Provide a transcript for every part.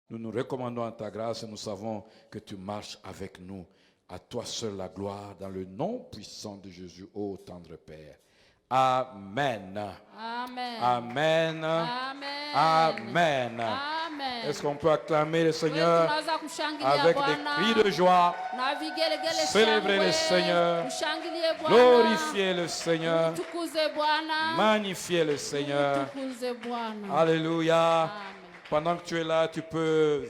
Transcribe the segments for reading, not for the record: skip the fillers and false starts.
Nous nous recommandons à ta grâce et nous savons que tu marches avec nous. À toi seul la gloire dans le nom puissant de Jésus, ô tendre Père. Amen. Amen. Amen. Amen. Amen. Amen. Est-ce qu'on peut acclamer le Seigneur Tunaweza kushangilia avec des Bwana cris de joie, na vigelegele célébrer le shangwe, Seigneur, kushangilie Bwana, glorifier le Seigneur, tukuze Bwana, magnifier le Seigneur. tukuze Bwana. Alléluia. Amen. Pendant que tu es là, tu peux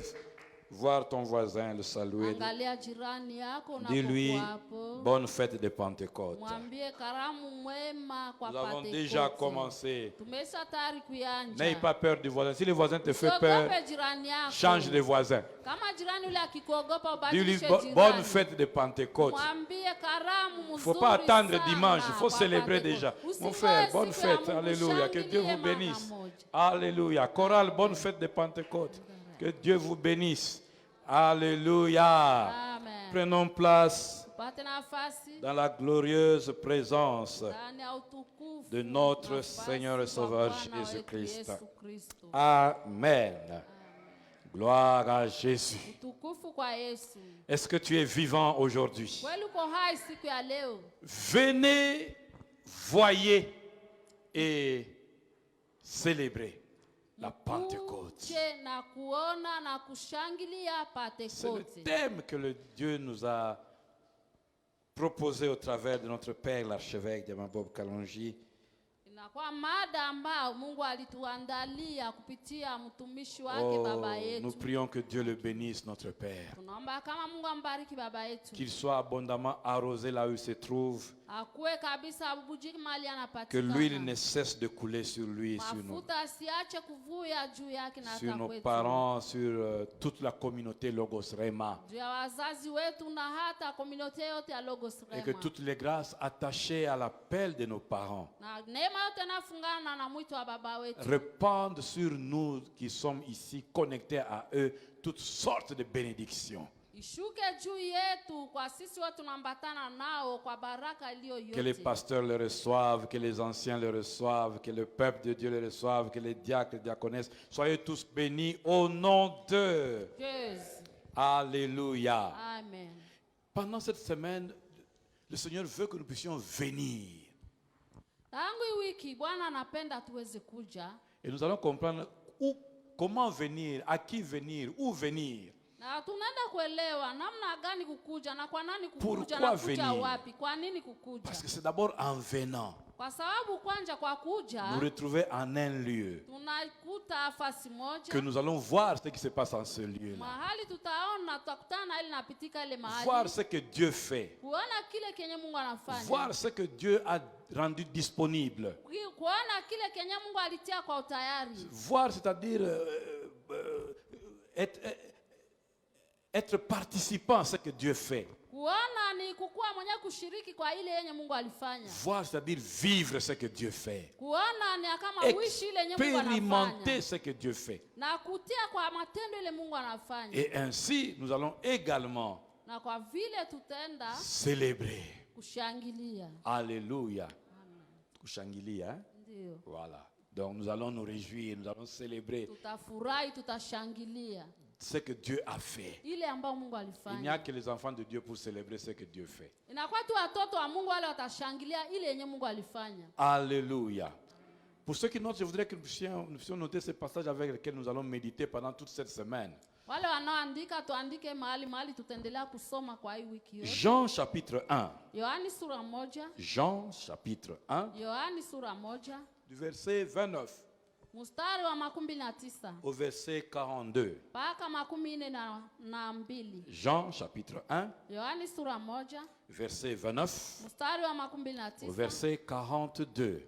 voir ton voisin, le saluer. Angalia jirani yako Dis-lui, unapokuwa hapo. bonne fête de Pentecôte. Mwambie karamu mwema kwa Nous avons Pentekoste. déjà commencé. Tumesha tayari kuianja. N'aie pas peur du voisin. Si le voisin te fait peur, Usiogope jirani yako. change de voisin. Kama jirani yule akikuogopa Dis-lui, ubadilishe jirani. bonne fête de Pentecôte. Mwambie karamu Il ne mzuri faut pas attendre sana dimanche, il faut kwa célébrer Pentekoste. déjà. Mon Usingoje frère, bonne siku ya fête. Mungu, Alléluia. Que Dieu vous shangilie mara bénisse. moja. Alléluia. Chorale, bonne fête de Pentecôte. Que Dieu vous bénisse. Alléluia. Amen. Prenons place Tupate nafasi dans la glorieuse présence ndani ya utukufu de notre nafasi Seigneur et kwa Sauveur Bwana wetu Jésus-Christ. Yesu Kristo. Amen. Gloire à Jésus. Utukufu kwa Yesu. Est-ce que tu es vivant aujourd'hui? Kweli uko hai siku ya leo? Venez, voyez et célébrez la Pentecôte. Uje na kuona na kushangilia C'est le Pentekoste. thème que le Dieu nous a proposé au travers de notre Père, l'archevêque de Mabob Kalonji. Inakuwa mada ambao Mungu alituandalia kupitia mtumishi wake baba Oh, nous yetu. prions que Dieu le bénisse, notre Père. Tunaomba kama Mungu ambariki baba yetu. Qu'il soit abondamment arrosé là où il se trouve. Akuwe kabisa abubujiki mahali Que anapatikana. l'huile ne cesse de couler sur lui et sur nous. Mafuta asiache kuvuya juu yake na Sur hata nos kwetu. parents, sur toute la communauté Logos Rema. Juu ya wazazi wetu na hata komunote yote ya Logos Et que Rema. toutes les grâces attachées à l'appel de nos parents Na neema yote nafungana na mwito wa baba wetu. répandent sur nous qui sommes ici connectés à eux toutes sortes de bénédictions. Ishuke juu yetu kwa sisi wote tunaambatana nao kwa baraka iliyo Que les yote. pasteurs le reçoivent, que les anciens le reçoivent, que le peuple de Dieu le reçoive, que les diacres, les diaconesses, soyez tous bénis au nom de... Yes. Alléluia. Amen. Pendant cette semaine, le Seigneur veut que nous puissions venir. Tangu hii wiki Bwana anapenda tuweze kuja Et nous allons comprendre comment venir, à qui venir, où venir. na tunaenda kuelewa namna gani kukuja na kwa nani kukuja Pourquoi na kuja venir? wapi, kwa nini kukuja. Parce que c'est d'abord en venant, Kwa sababu kwanza kwa kuja nous retrouver en un lieu, tunakuta fasi moja que nous allons voir ce qui se passe en ce lieu-là. mahali tutaona tutakutana ili napitika ile mahali Voir ce que Dieu fait. kuona kile kenye Mungu anafanya, Voir ce que Dieu a rendu disponible. kuona kile kenye Mungu alitia kwa utayari. Voir, c'est-à-dire être participant à ce que Dieu fait. Kuona ni kukua mwenye kushiriki kwa ile yenye Mungu alifanya. Voir, c'est-à-dire vivre ce que Dieu fait. Kuona ni kama uishi ile yenye Mungu Expérimenter anafanya ce que Dieu fait. na kutia kwa matendo ile Mungu anafanya. Et ainsi, nous allons également Na kwa vile tutaenda célébrer. kushangilia. Alléluia. Kushangilia, hein? Ndio. Voilà. Donc nous allons nous réjouir, nous allons célébrer Tutafurahi, tutashangilia ce que Dieu a fait. ile ambayo Mungu Il n'y alifanya. a que les enfants de Dieu pour célébrer ce que Dieu fait. Inakuwa tu watoto wa Mungu wale watashangilia ile yenye Mungu alifanya. Alléluia. Pour ceux qui notent, je voudrais que nous puissions noter ce passage avec lequel nous allons méditer pendant toute cette semaine. Wale wanaoandika tuandike mahali tutaendelea kusoma kwa hii wiki yote. Jean chapitre 1. Yohani sura moja. Jean chapitre 1, Yohani sura moja. du verset 29 Mstari wa 19 au verset 42. mpaka 42. Jean chapitre 1, Yohani sura moja. verset 29 Mstari wa au 19 verset 42.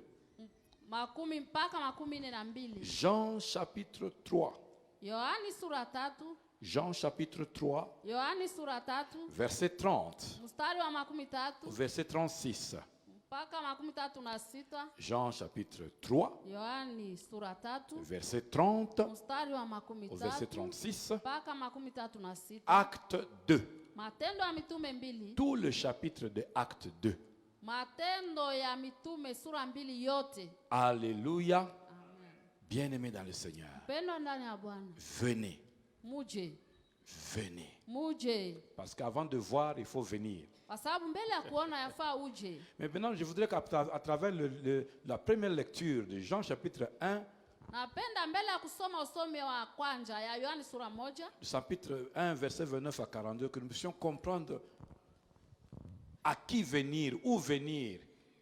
mpaka 42. Jean chapitre 3. Yohani sura 3. Jean chapitre 3, Yohani sura 3 verset 30 mstari wa au 13 verset 36. mpaka 36. Jean chapitre 3, Yohani sura 3 verset 30 mstari wa au verset 13 36. mpaka 36. Acte 2. Matendo ya mitume 2. Tout le chapitre de Acte 2. Matendo ya mitume sura 2 yote. Alléluia. Bien-aimés dans le Seigneur, Pendo ndani ya Bwana. venez. muje, Venez. muje. Parce qu'avant de voir, il faut venir. Kwa sababu mbele ya kuona yafaa uje. Maintenant, je voudrais qu'à travers la première lecture de Jean chapitre 1, Napenda mbele ya kusoma usomi wa kwanza ya Yohani sura 1, chapitre 1, verset 29 à 42, que nous puissions comprendre à qui venir, où venir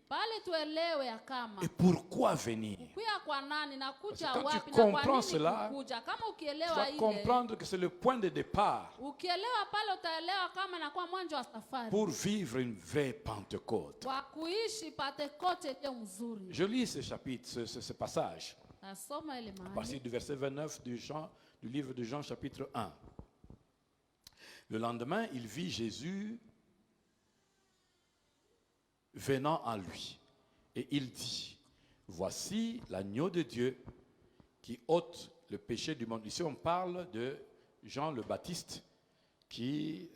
pale tuelewe ya kama et pourquoi venir. kuya kwa nani na kuja Parce que quand wapi tu na kwa comprends nini cela, kuja. Kama Tu ukielewa vas ile, comprendre que c'est le point de départ ukielewa pale utaelewa kama na kwa mwanzo wa safari pour vivre une vraie Pentecôte. kwa kuishi Pentekoste ile mzuri. Je lis ce chapitre, ce passage, Nasoma ile à mahali. partir du verset 29 du livre de Jean, chapitre 1. Le lendemain, il vit Jésus venant à lui. Et il dit, voici l'agneau de Dieu qui ôte le péché du monde. Ici, on parle de Jean le Baptiste qui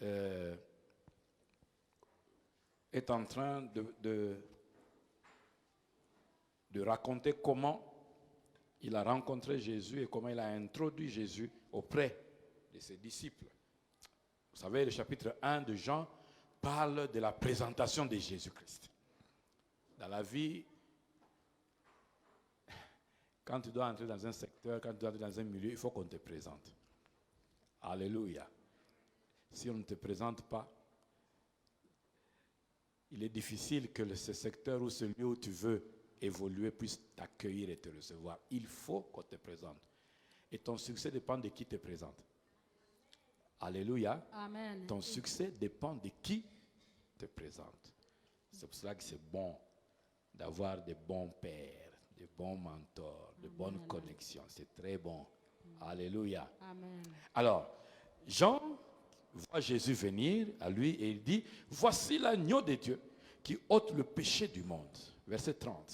est en train de raconter comment il a rencontré Jésus et comment il a introduit Jésus auprès de ses disciples. Vous savez, le chapitre 1 de Jean parle de la présentation de Jésus-Christ. Dans la vie, quand tu dois entrer dans un secteur, quand tu dois entrer dans un milieu, il faut qu'on te présente. Alléluia. Si on ne te présente pas, il est difficile que ce secteur ou ce lieu où tu veux évoluer puisse t'accueillir et te recevoir. Il faut qu'on te présente. Et ton succès dépend de qui te présente. Alléluia. Amen. Ton succès dépend de qui te présente. C'est pour cela que c'est bon d'avoir des bons pères, des bons mentors, de bonnes connexions. C'est très bon. Alléluia. Amen. Alors, Jean voit Jésus venir à lui et il dit, voici l'agneau de Dieu qui ôte le péché du monde. Verset 30.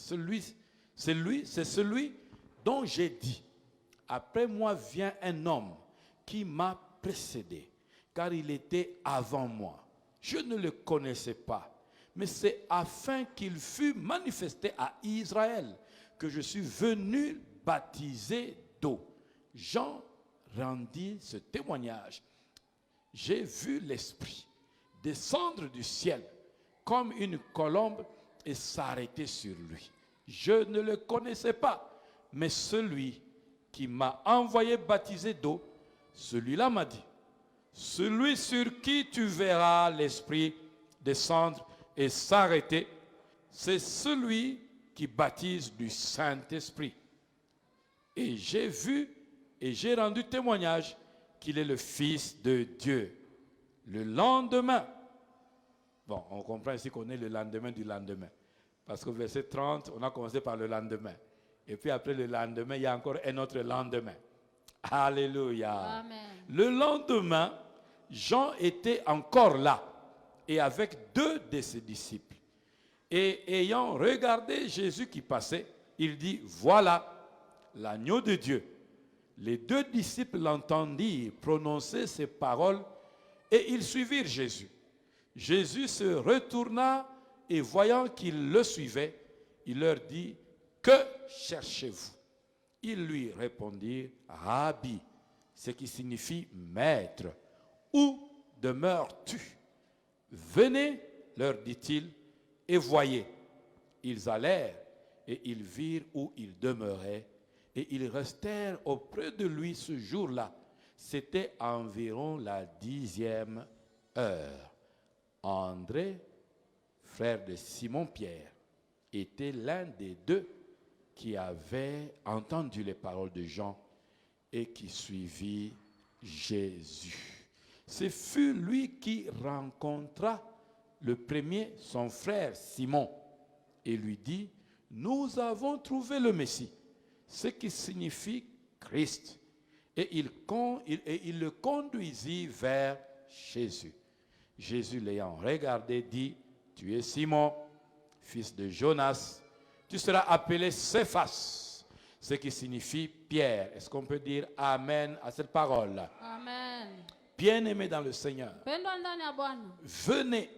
C'est celui dont j'ai dit, après moi vient un homme qui m'a précédé, car il était avant moi. Je ne le connaissais pas, mais c'est afin qu'il fût manifesté à Israël que je suis venu baptiser d'eau. Jean rendit ce témoignage. J'ai vu l'Esprit descendre du ciel comme une colombe et s'arrêter sur lui. Je ne le connaissais pas, mais celui qui m'a envoyé baptiser d'eau, celui-là m'a dit, celui sur qui tu verras l'Esprit descendre et s'arrêter, c'est celui qui baptise du Saint-Esprit. Et j'ai vu et j'ai rendu témoignage qu'il est le Fils de Dieu. Le lendemain, bon, on comprend ici qu'on est le lendemain du lendemain. Parce qu'au verset 30, on a commencé par le lendemain. Et puis après le lendemain, il y a encore un autre lendemain. Alléluia. Amen. Le lendemain, Jean était encore là et avec 2 de ses disciples. Et ayant regardé Jésus qui passait, il dit, voilà l'agneau de Dieu. Les 2 disciples l'entendirent prononcer ces paroles et ils suivirent Jésus. Jésus se retourna et voyant qu'ils le suivaient, il leur dit, que cherchez-vous? Ils lui répondirent, Rabbi, ce qui signifie maître. Où demeures-tu? Venez, leur dit-il, et voyez. Ils allèrent et ils virent où il demeurait et ils restèrent auprès de lui ce jour-là. C'était environ la 10e heure. André, frère de Simon-Pierre, était l'un des 2 qui avait entendu les paroles de Jean et qui suivit Jésus. Ce fut lui qui rencontra le premier son frère Simon et lui dit, nous avons trouvé le Messie, ce qui signifie Christ. Et il le conduisit vers Jésus. Jésus l'ayant regardé dit, tu es Simon, fils de Jonas, tu seras appelé Céphas, ce qui signifie Pierre. Est-ce qu'on peut dire Amen à cette parole? Amen. Bien-aimés dans le Seigneur, Pendwa ndani ya Bwana. venez,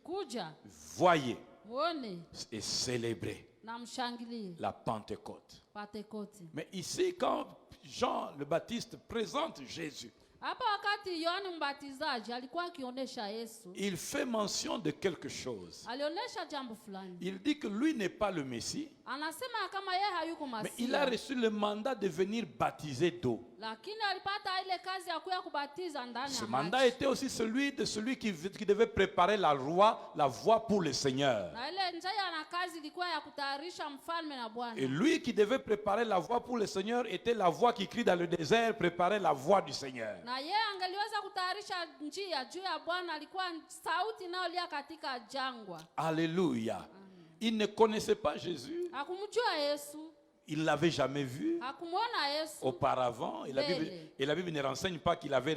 Kuja, voyez muone et célébrez na mshangilie la Pentecôte. Pentekoste. Mais ici, quand Jean le Baptiste présente Jésus, Hapa wakati Yohana Mbatizaji alikuwa akionyesha Yesu, il fait mention de quelque chose. alionyesha jambo fulani. Il dit que lui n'est pas le Messie, Anasema kama yeye hayuko mais il a Masia, reçu le mandat de venir baptiser d'eau. lakini alipata ile kazi ya kuya kubatiza ndani Ce ya mandat maji. était aussi celui qui devait préparer la voie pour le Seigneur. Na ile njia na kazi ilikuwa ya kutayarisha mfalme na Et Bwana. lui qui devait préparer la voie pour le Seigneur était la voix qui crie dans le désert, préparer la voie du Seigneur. Na yeye angeliweza kutayarisha njia juu ya Bwana, alikuwa sauti inayolia katika jangwa. Alléluia. Il ne connaissait pas Jésus. Hakumjua Yesu, Il ne l'avait jamais vu hakumwona Yesu. auparavant. Et la Bible ne renseigne pas qu'il avait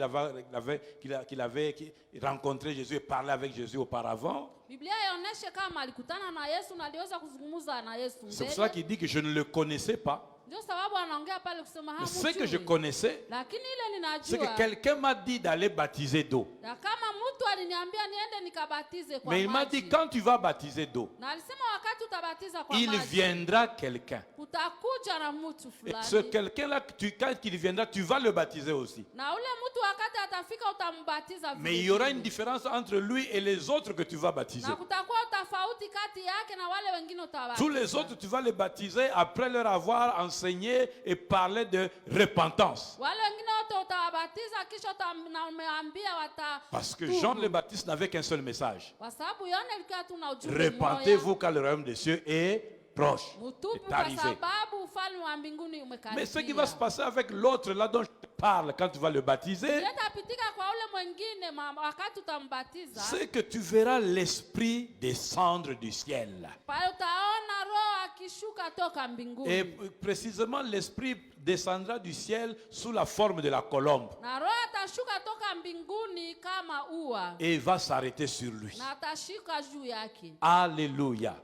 rencontré Jésus et parlé avec Jésus auparavant. Biblia yaoneshe kama alikutana na Yesu na aliweza kuzungumza na Yesu C'est pour mbele. cela qu'il dit que je ne le connaissais pas. Ndio sababu anaongea pale kusema Mais ce que je hamjui. connaissais, Lakini ile c'est que ninajua quelqu'un m'a dit d'aller baptiser d'eau. na kama mtu aliniambia niende nikabatize kwa Mais il m'a dit, maji. quand tu vas baptiser d'eau, Na alisema wakati utabatiza kwa il maji, viendra quelqu'un. utakuja na mtu Et ce fulani. quelqu'un-là, quand il viendra, tu vas le baptiser aussi. Na ule mtu wakati atafika utambatiza Mais il y vile aura vile. une différence entre lui et les autres que tu vas baptiser. Na kutakuwa tofauti kati yake na wale wengine utawabatiza. Tous les autres, tu vas les baptiser après leur avoir enseigné et parlé de repentance. Wale wengine wote utawabatiza kisha umeambia Parce que Jean le Baptiste n'avait qu'un seul message. Kwa sababu Yohana alikuwa tu na ujumbe Repentez-vous car le royaume des cieux est proche, Mutubu est kwa arrivé. sababu ufalme wa mbinguni Mais ce qui va se umekaribia. passer avec l'autre là dont je te parle quand tu vas le baptiser, Yatapitika kwa ule mwingine wakati utambatiza. c'est que tu verras l'Esprit descendre du ciel. Pale utaona Roho akishuka toka mbinguni. Et précisément, l'Esprit descendra du ciel sous la forme de la colombe Na Roho atashuka toka mbinguni kama ua. et va s'arrêter sur lui. Na atashika juu yake. Alléluia. Amen.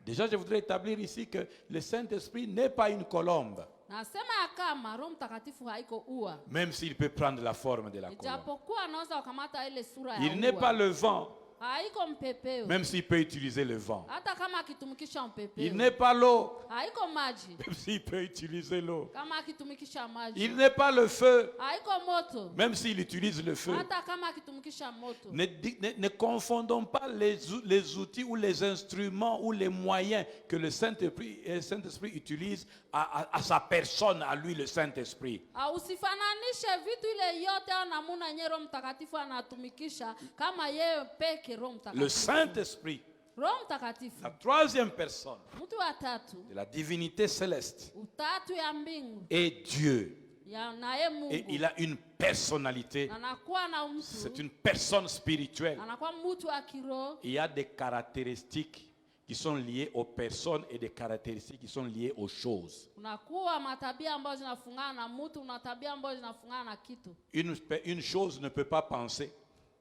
Déjà, je voudrais établir ici que le Saint-Esprit n'est pas une colombe, Nasema ya kama Roho Mtakatifu haiko ua. même s'il peut prendre la forme de la colombe. Ijapokuwa anaweza kukamata ile sura ya Il n'est pas ua. le vent, Haiko mpepeo. même s'il peut utiliser le vent. Hata kama akitumikisha mpepeo. Il n'est pas l'eau, Haiko maji. même s'il peut utiliser l'eau. Kama akitumikisha maji. Il n'est pas le feu, Haiko moto. même s'il utilise le feu. Hata kama akitumikisha moto. Ne confondons pas les outils ou les instruments ou les moyens que le Saint-Esprit utilise à sa personne, à lui, le Saint-Esprit. Usifananishe vitu ile yote au namuna yenye Roho Mtakatifu anatumikisha kama yeye peke Roho Le Mtakatifu. Saint-Esprit, Roho Mtakatifu. la troisième personne Mtu wa tatu. de la divinité céleste, Utatu ya mbingu. est Dieu. Ya naye Et il Mungu. a une personnalité. Anakuwa na C'est mtu. une personne spirituelle. Anakuwa mtu wa kiroho. Il y a des caractéristiques qui sont liées aux personnes et des caractéristiques qui sont liées aux choses. Unakuwa matabia ambayo zinafungana na mtu, una tabia ambayo zinafungana na kitu. Une chose ne peut pas penser.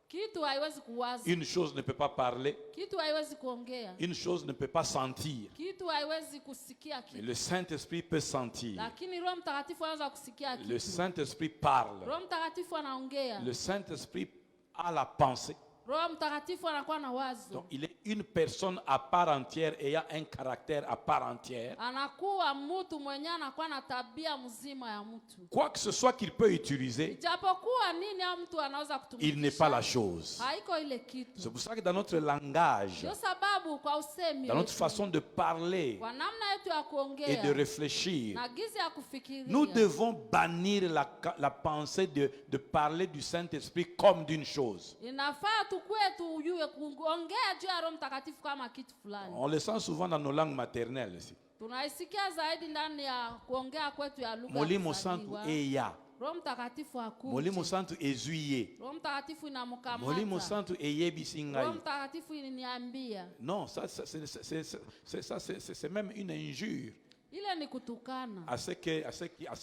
Kitu haiwezi kuwaza. Une chose ne peut pas parler. Kitu haiwezi kuongea. Une chose ne peut pas sentir. Kitu haiwezi kusikia Mais kitu. le Saint-Esprit peut sentir. Lakini Roho Mtakatifu anaweza kusikia Le kitu. Saint-Esprit parle. Roho Mtakatifu anaongea. Le Saint-Esprit a la pensée. Roho Mtakatifu anakuwa na wazo. Donc il est une personne à part entière et a un caractère à part entière. Anakuwa mtu mwenyewe anakuwa na tabia mzima ya mtu. Quoi que ce soit qu'il peut utiliser, Japokuwa nini au mtu anaweza kutumikisha. il n'est pas la chose. Haiko ile kitu. C'est pour ça que dans notre langage, Ndio sababu kwa usemi dans notre wetu, façon de parler kwa namna yetu ya et de kuongea réfléchir, na gizi ya kufikiria, nous devons bannir la pensée de parler du Saint-Esprit comme d'une chose. inafaa tukue tujue kuongea juu ya Roho Mtakatifu kama kitu fulani. On le sent souvent dans nos langues maternelles ici. Tunaisikia zaidi ndani ya kuongea kwetu ya lugha ya Molimo santu kuzaliwa. eya. Roho Mtakatifu hakuje. Molimo santu ezuye. Roho Mtakatifu inamkamata. Molimo santu eyebisi Roho ngai. Mtakatifu iliniambia. Non, c'est même une injure Ile ni kutukana à ce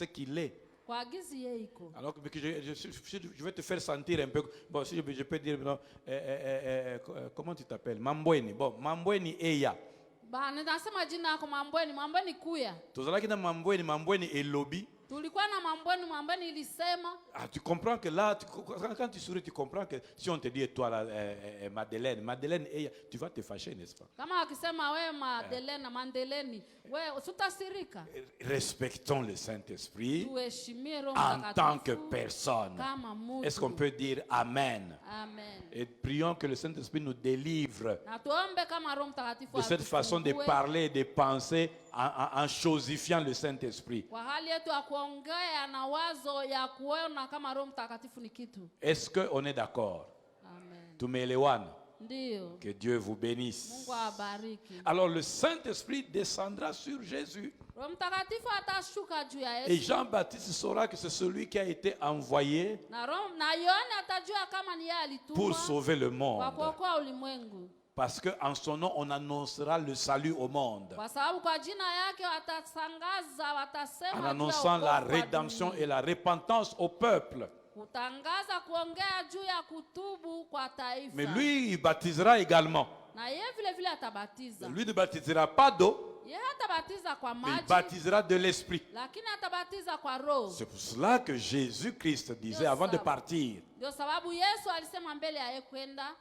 qu'il est. kwa gizi yeye iko. Alors que je vais te faire sentir un peu. Bon, si je peux dire, non, comment tu t'appelles? Mambweni. Bon, Mambweni eya. Ba ninasema jina yako Mambweni, Mambweni kuya. Tozalaki na Mambweni elobi. Tulikuwa na mambweni ilisema. Ah, tu comprends que là, quand tu souris, tu comprends que si on te dit, toi, là, Madeleine, tu vas te fâcher, n'est-ce pas? Kama wakisema wewe Madeleine, Mandeleni, wewe utasirika. Respectons le Saint-Esprit Tuheshimie Roho en tant que Mtakatifu personne. kama mtu. Est-ce qu'on peut dire Amen? Amen. Et prions que le Saint-Esprit nous délivre Na tuombe kama Roho Mtakatifu de cette façon de atufungue parler et de penser en chosifiant le Saint-Esprit. kwa hali yetu ya kuongea na wazo ya kuona kama Roho Mtakatifu ni kitu. Est-ce qu'on est d'accord? Amen. Tumeelewana? Ndio. Que Dieu vous bénisse. Mungu awabariki. Alors le Saint-Esprit descendra sur Jésus. Roho Mtakatifu atashuka juu ya Et Yesu. Jean-Baptiste saura que c'est celui qui a été envoyé Na Yohana atajua kama ni yeye alitumwa pour sauver le kwa monde. kuokoa ulimwengu. Parce qu'en son nom, on annoncera le salut au monde. Kwa sababu kwa jina yake watatangaza, watasema En juu ya annonçant la wokovu wa rédemption dunia. et la repentance au peuple. Kutangaza, kuongea juu ya kutubu kwa taifa. Mais lui, il baptisera également. Na yeye vile vile atabatiza. Lui ne baptisera pas d'eau, Yeye hatabatiza kwa mais il maji, baptisera de l'Esprit. lakini atabatiza kwa Roho. C'est pour cela que Jésus-Christ disait avant de partir, Ndio sababu Yesu alisema mbele ya yeye kwenda,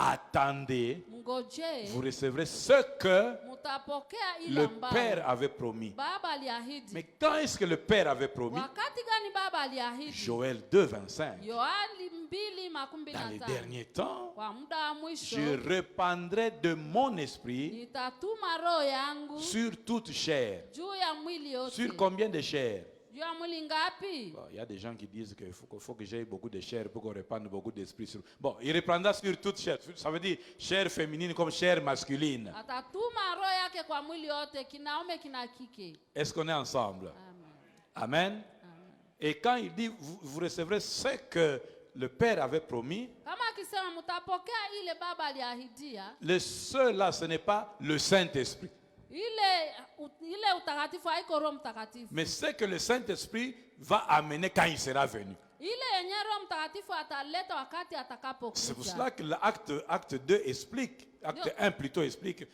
attendez, mngojee, vous recevrez ce que mtapokea ile le ambayo Père avait promis. Baba aliahidi. Mais quand est-ce que le Père avait promis? Wakati gani Baba aliahidi? Joël 2, 25. Yohana 2:25. Dans les derniers temps, Kwa muda wa mwisho je répandrai de mon esprit nitatuma roho yangu sur toute chair. juu ya mwili yote. Sur combien de chair? Juu ya mwili ngapi? Bon, il y a des gens qui disent qu'il faut que j'aie beaucoup de chair pour qu'on répande beaucoup d'esprit sur. Bon, il reprendra sur toute chair. Ça veut dire chair féminine comme chair masculine. Atatuma roho yake kwa mwili yote, kinaume kina kike. Est-ce qu'on est ensemble? Amen. Amen. Et quand il dit vous recevrez ce que le Père avait promis, Kama akisema mtapokea ile Baba aliahidia, le seul là, ce n'est pas le Saint-Esprit. ile utakatifu haiko Roho Mtakatifu. Mais c'est que le Saint-Esprit va amener quand il sera venu. Ile yenye Roho Mtakatifu ataleta wakati atakapokuja. C'est pour cela que l'acte 2 explique, acte 1 plutôt explique,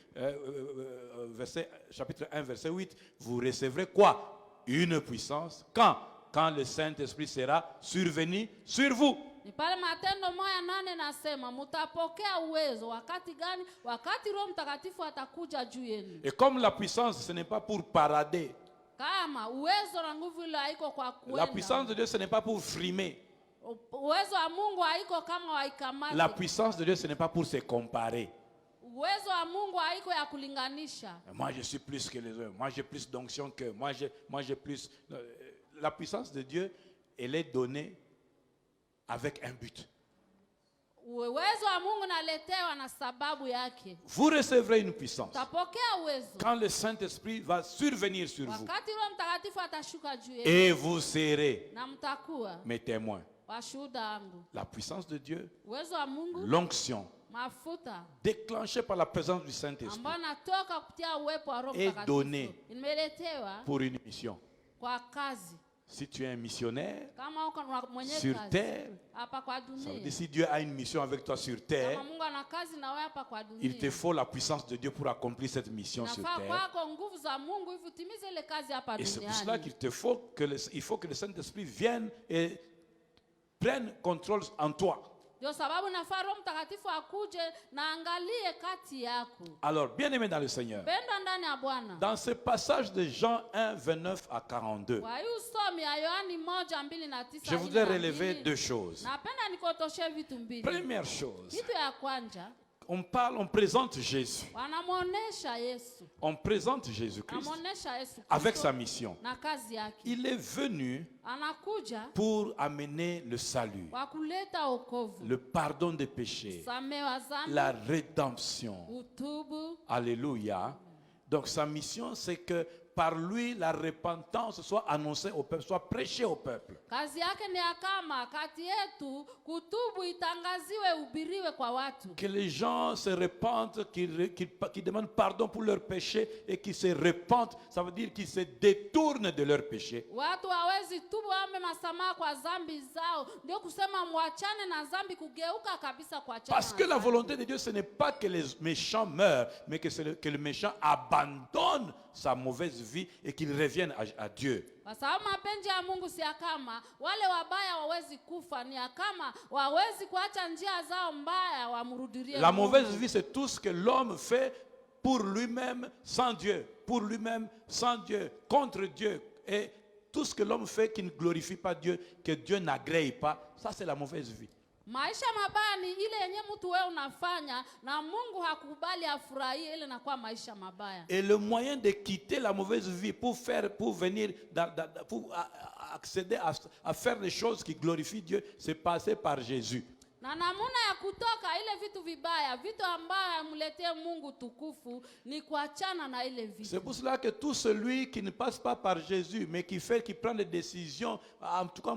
chapitre 1, verset 8, vous recevrez quoi? Une puissance. Quand le Saint-Esprit sera survenu sur vous. Ni pale Matendo 1:8 nasema mtapokea uwezo wakati gani? Wakati Roho Mtakatifu atakuja juu yenu. Et comme la puissance, ce n'est pas pour parader. Kama uwezo na nguvu ile haiko kwa kuenda. La puissance de Dieu, ce n'est pas pour frimer. Uwezo wa Mungu haiko kama waikamata. La puissance de Dieu, ce n'est pas pour se comparer. Uwezo wa Mungu haiko ya kulinganisha. Moi, je suis plus que les autres. Moi, j'ai plus d'onction que. Moi, j'ai plus. La puissance de Dieu, elle est donnée avec un but. Uwezo wa Mungu naletewa na sababu yake. Vous recevrez une puissance Tapokea uwezo quand le Saint-Esprit va survenir sur vous. wakati Roho Mtakatifu atashuka juu yenu. Et vous serez Na mtakuwa mes témoins. washuhuda wangu. La puissance de Dieu, Uwezo wa Mungu, l'onction mafuta déclenchée par la présence du Saint-Esprit ambayo natoka kupitia uwepo wa Roho est Mtakatifu donnée imeletewa pour une mission. kwa kazi. Si tu es un missionnaire Kama uko mwenye sur kazi terre, hapa kwa ça veut dunia. dire si Dieu a une mission avec toi sur terre, Kama Mungu ana kazi na wewe hapa kwa dunia. il te faut la puissance de Dieu pour accomplir cette mission sur Nafaa terre. kwako nguvu za Mungu ili utimize ile kazi hapa Et c'est pour cela duniani. qu'il te faut il faut que le Saint-Esprit vienne et prenne contrôle en toi. Ndio sababu nafaa Roho Mtakatifu akuje na angalie kati yako. Alors, bien-aimés dans le Seigneur, Penda ndani ya Bwana. dans ce passage de Jean 1, 29 à 42, Kwa hiyo usomi ya Yohani 1:2-9. je voudrais relever deux choses. Napenda nikotoshe vitu mbili. Première chose, Kitu ya kwanza, on présente Jésus. wanamuonesha Yesu. On présente Jésus-Christ Anamuonesha Yesu avec Kristo sa mission. na kazi yake. Il est venu Anakuja pour amener le salut, kwa kuleta wokovu, le pardon des péchés, samewa zambi, la rédemption. utubu. Alléluia. Donc sa mission, c'est que par lui, la repentance soit annoncée au peuple, soit prêchée au peuple. Kazi yake ni ya kama kati yetu kutubu itangaziwe, ubiriwe kwa watu. Que les gens se repentent, qu'ils demandent pardon pour leurs péchés et qu'ils se repentent. Ça veut dire qu'ils se détournent de leurs péchés. Watu hawezi tubu ame masamaha kwa zambi zao. Ndio kusema mwachane na zambi, kugeuka kabisa kwa chana. Parce que la volonté de Dieu, ce n'est pas que les méchants meurent, mais que le méchant abandonne sa mauvaise vie et qu'il revienne à Dieu. Kwa sababu mapenzi ya Mungu si ya kama wale wabaya wawezi kufa, ni ya kama wawezi kuacha njia zao mbaya wamrudirie La Mungu. mauvaise vie, c'est tout ce que l'homme fait pour lui-même sans Dieu, pour lui-même sans Dieu, contre Dieu. Et tout ce que l'homme fait qui ne glorifie pas Dieu, que Dieu n'agrée pas, ça c'est la mauvaise vie. Maisha mabaya ni ile yenye mtu wewe unafanya na Mungu hakubali afurahie, ile inakuwa maisha mabaya. Et le moyen de quitter la mauvaise vie pour venir, pour accéder à faire les choses qui glorifient Dieu, c'est passer par Jésus. Na namuna ya kutoka ile vitu vibaya, vitu ambayo amletee Mungu tukufu, ni kuachana na ile vitu. C'est pour cela que tout celui qui ne passe pas par Jésus, mais qui prend des décisions, en tout cas,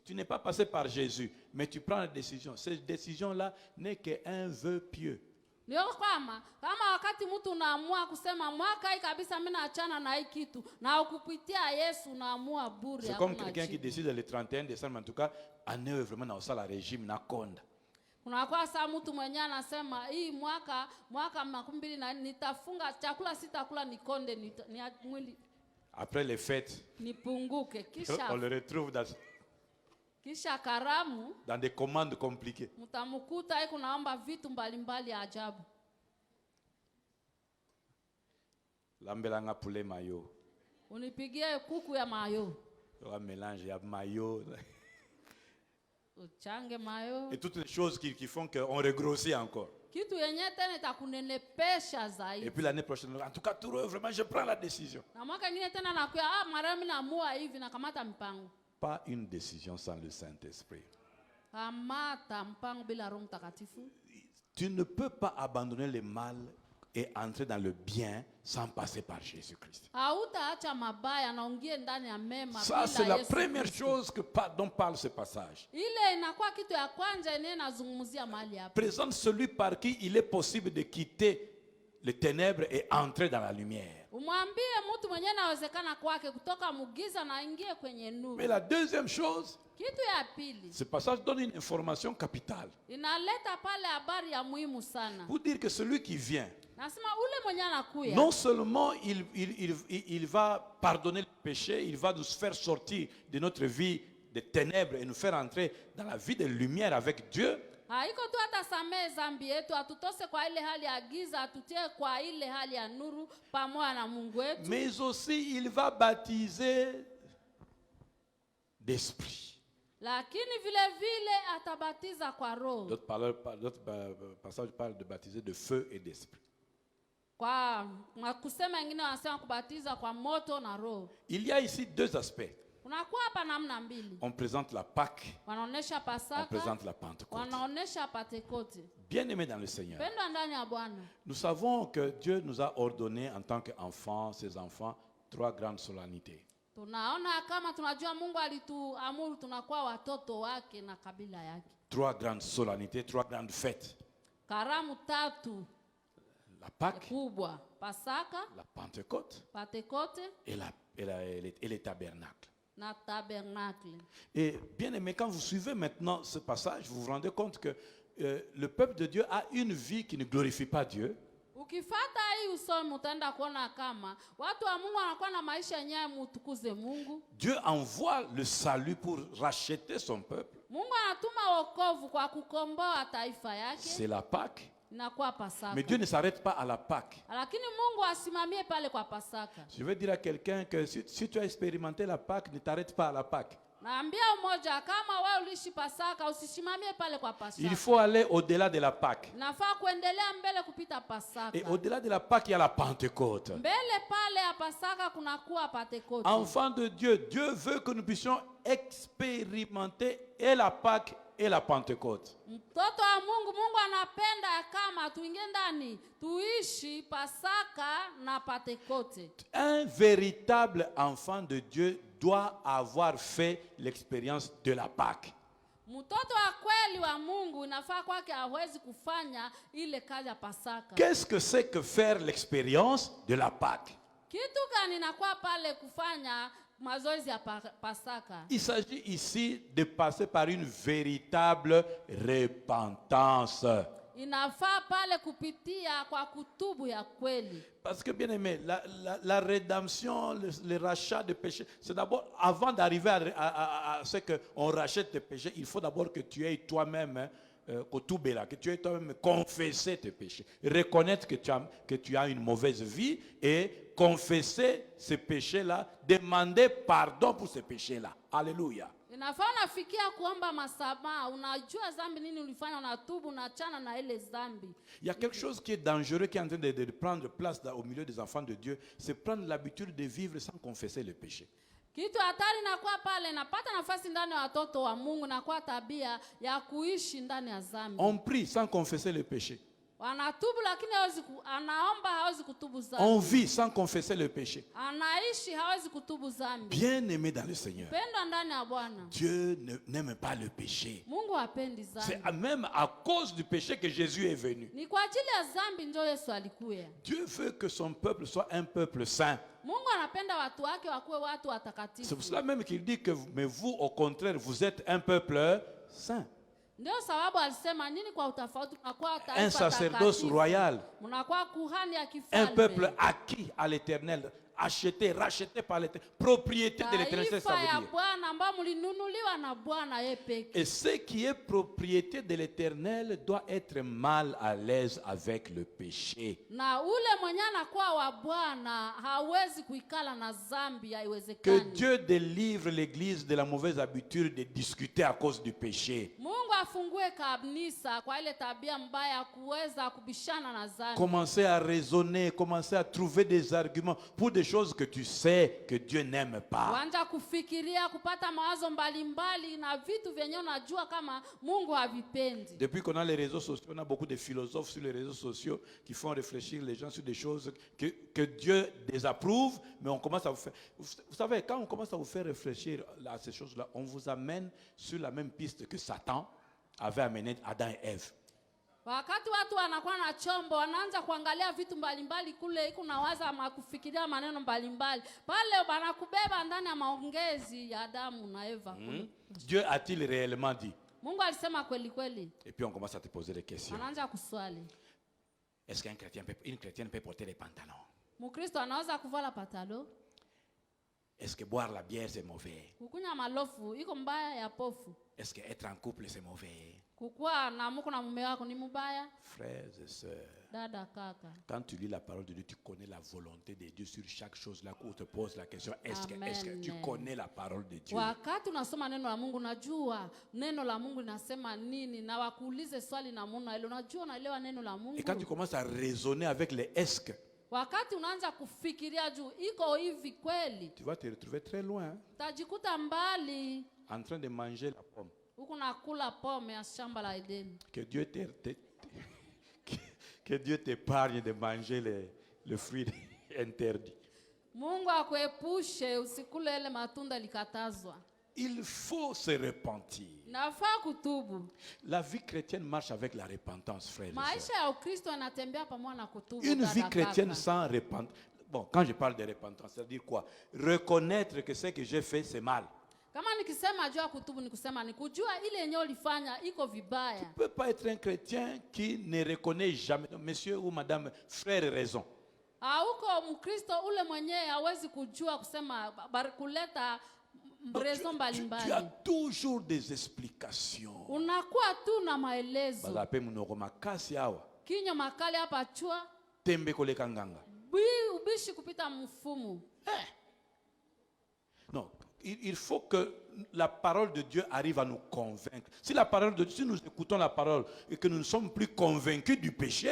tu n'es pas passé par Jésus, mais tu prends des décisions. Ces décisions-là n'est qu'un vœu pieux. Ndio kama wakati mtu unaamua kusema mwaka hii kabisa mimi naachana na hii kitu, na ukupitia Yesu unaamua bure. C'est comme quelqu'un qui décide le 31 décembre, en tout cas, année vraiment na osala régime na konda. Kunakuwa saa mtu mwenyewe anasema hii mwaka 20 nitafunga chakula, sitakula, nikonde, ni mwili. Après les fêtes, nipunguke. on le retrouve Kisha karamu, dans des commandes compliquées. Mtamukuta yeye kunaomba vitu mbalimbali ajabu. Lambelanga poulet mayo. Unipigie kuku ya mayo. Un mélange ya mayo. Uchange mayo. Et toutes les choses qui font qu'on regrossit encore. Kitu yenye tena itakunenepesha zaidi. Et puis l'année prochaine, en tout cas, vraiment, je prends la décision. Na mwaka mwingine tena nakuya mara mimi naamua hivi na kamata mpango. Pas une décision sans le Saint-Esprit. Tu ne peux pas abandonner le mal et entrer dans le bien sans passer par Jésus-Christ. Ça, c'est la première chose dont parle ce passage. Présente celui par qui il est possible de quitter les ténèbres et entrer dans la lumière. Mais la deuxième chose, ce passage donne une information capitale. Pour dire que celui qui vient, non seulement il va pardonner le péché, il va nous faire sortir de notre vie de ténèbres et nous faire entrer dans la vie de lumière avec Dieu. Haiko tu atasamee zambi yetu, atutose kwa ile hali ya giza, atutie kwa ile hali ya nuru pamoja na Mungu wetu. Mais aussi il va baptiser d'esprit. Lakini vile vile atabatiza kwa roho. D'autres passages parlent de baptiser de feu et d'esprit. Kwa kusema wengine wanasema kubatiza kwa moto na roho. Il y a ici deux aspects. On présente la Pâque, on présente la Pentecôte. Bien-aimés dans le Seigneur, nous savons que Dieu nous a ordonné en tant qu'enfants, ses enfants, 3 grandes solennités. Trois grandes solennités, 3 grandes fêtes. La Pâque, la Pentecôte et les tabernacles. Et bien aimé, quand vous suivez maintenant ce passage, vous vous rendez compte que le peuple de Dieu a une vie qui ne glorifie pas Dieu. Dieu envoie le salut pour racheter son peuple. C'est la Pâque. Mais Dieu ne s'arrête pas à la Pâque. Je veux dire à quelqu'un que si tu as expérimenté la Pâque, ne t'arrête pas à la Pâque. Il faut aller au-delà de la Pâque. Et au-delà de la Pâque, il y a la Pentecôte. Enfants de Dieu, Dieu veut que nous puissions expérimenter et la Pâque et la Pentecôte. Un véritable enfant de Dieu doit avoir fait l'expérience de la Pâque. Qu'est-ce que c'est que faire l'expérience de la Pâque? Il s'agit ici de passer par une véritable repentance. Inafaa pale kupitia kwa kutubu ya kweli. Parce que bien aimé, la rédemption, le rachat de péché, c'est d'abord, avant d'arriver à ce qu'on rachète tes péchés, il faut d'abord que tu aies toi-même, que tu aies toi-même confessé tes péchés. Reconnaître que tu as une mauvaise vie et confesser ces péchés-là, demander pardon pour ces péchés-là. Alléluia. Inafaa unafikia kuomba masamaha, unajua dhambi nini ulifanya, unatubu, unachana na ile dhambi. Il y a quelque chose qui est dangereux, qui est en train de prendre place au milieu des enfants de Dieu, c'est prendre l'habitude de vivre sans confesser le péché. Kitu hatari nakuwa pale, napata nafasi ndani ya watoto wa Mungu, na kwa tabia ya kuishi ndani ya dhambi. On prie sans confesser le péché. Wanatubu lakini anaomba hawezi kutubu dhambi. On vit sans confesser le péché. Anaishi hawezi kutubu dhambi. Bien aimé dans le Seigneur, Pendo ndani ya Bwana. Dieu n'aime pas le péché. Mungu hapendi dhambi. C'est même à cause du péché que Jésus est venu. Ni kwa ajili ya dhambi ndio Yesu alikuja. Dieu veut que son peuple soit un peuple saint. Mungu anapenda watu wake wakuwe watu watakatifu. C'est pour cela même qu'il dit que mais vous, au contraire, vous êtes un peuple saint. Ndio sababu alisema nini kwa utafauti, mnakuwa taifa Un sacerdoce royal. Mnakuwa kuhani ya kifalme. Un peuple acquis à l'Éternel, acheté, racheté par l'Éternel, propriété de l'Éternel, c'est ça veut dire. Bwana ambao mlinunuliwa na Bwana yeye pekee. Et ce qui est propriété de l'Éternel doit être mal à l'aise avec le péché. Na ule mwenye anakuwa wa Bwana hawezi kuikala na dhambi, Que haiwezekani. Dieu délivre l'Église de la mauvaise habitude de discuter à cause du péché. Mungu afungue kanisa kwa ile tabia mbaya kuweza kubishana na dhambi. Commencer à raisonner, commencer à trouver des arguments pour des choses que tu sais que Dieu n'aime pas. Wanja kufikiria kupata mawazo mbalimbali na vitu vyenye unajua kama Mungu havipendi. Depuis qu'on a les réseaux sociaux, on a beaucoup de philosophes sur les réseaux sociaux qui font réfléchir les gens sur des choses que Dieu désapprouve, mais on commence à vous faire... Vous savez, quand on commence à vous faire réfléchir à ces choses-là, on vous amène sur la même piste que Satan avait amené Adam et Ève. Wakati watu wanakuwa na chombo, wanaanza kuangalia vitu mbalimbali kule, iko nawaza kufikiria maneno mbalimbali. Pale wanakubeba ndani ya maongezi ya Adamu na Eva. Dieu a-t-il réellement dit? Mungu alisema kweli kweli. Et puis on commence à te poser des questions. Wanaanza kuswali. Est-ce qu'une chrétienne peut porter des pantalons? Mkristo anaweza kuvala patalo? Est-ce que boire la bière c'est mauvais? Kukunya malofu iko mbaya ya pofu? Est-ce qu'être en couple c'est mauvais? Kukua na mko na mume wako ni mubaya? Frères et sœurs, Dada kaka. quand tu lis la parole de Dieu, tu connais la volonté de Dieu sur chaque chose. Là, où on te pose la question, est-ce que tu connais la parole de Dieu? Wakati unasoma neno la Mungu, unajua neno la Mungu linasema nini, na wakuulize swali na Mungu ile unajua unaelewa neno la Mungu. Et quand tu commences à raisonner avec les est-ce que, wakati unaanza kufikiria juu iko hivi kweli, tu vas te retrouver très loin, utajikuta mbali en train de manger la pomme. huko nakula pome ya shamba la Edeni. Que Dieu t'épargne de manger le fruit interdit. Mungu akuepushe usikule ile matunda likatazwa. Il faut se repentir. Nafaa kutubu. La vie chrétienne marche avec la repentance, frères et Maisha sœurs. ya Ukristo yanatembea pamoja na kutubu. Une dada vie kaka. chrétienne sans repentance. Bon, quand je parle de repentance, ça veut dire quoi? Reconnaître que ce que j'ai fait, c'est mal. Kama nikisema jua kutubu ni kusema ni kujua ile yenyewe ulifanya iko vibaya. Tu ne peux pas être un chrétien qui ne reconnaît jamais. Monsieur ou madame, frère raison. Hauko Mkristo ule mwenyewe hawezi kujua kusema kuleta mrezo mbalimbali. Tu as toujours des explications. Unakuwa tu na maelezo. Bazape munoko makasi hawa. Kinyo makali hapa chua. Tembe koleka nganga. Ubishi kupita mfumu. Non, il faut que la parole de Dieu arrive à nous convaincre. Si la parole de Dieu, si nous écoutons la parole et que nous ne sommes plus convaincus du péché,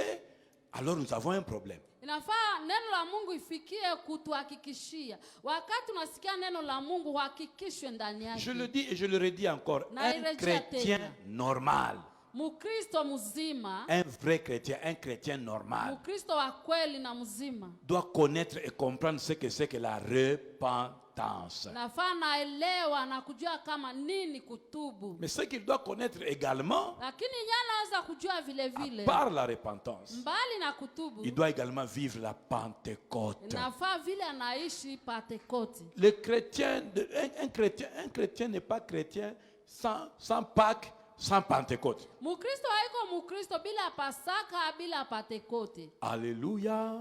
alors nous avons un problème. Inafaa neno la Mungu ifikie kutuhakikishia. Wakati unasikia neno la Mungu hakikishwe ndani yake. Je le dis et je le redis encore. Un chrétien normal. Mukristo mzima. Un vrai chrétien, un chrétien normal. Mukristo wa kweli na mzima. Doit connaître et comprendre ce que c'est que la repentance. Nafaa naelewa na kujua kama nini kutubu. Mais ce qu'il doit connaître également, Lakini yana anza kujua vile vile. par la repentance, Mbali na kutubu. il doit également vivre la Pentecôte. Nafaa vile anaishi Pentecote. Le chrétien, un chrétien n'est pas chrétien sans Pâques sans Pentecôte. Mukristo haiko Mukristo bila Pasaka, bila Pentekote. Alléluia.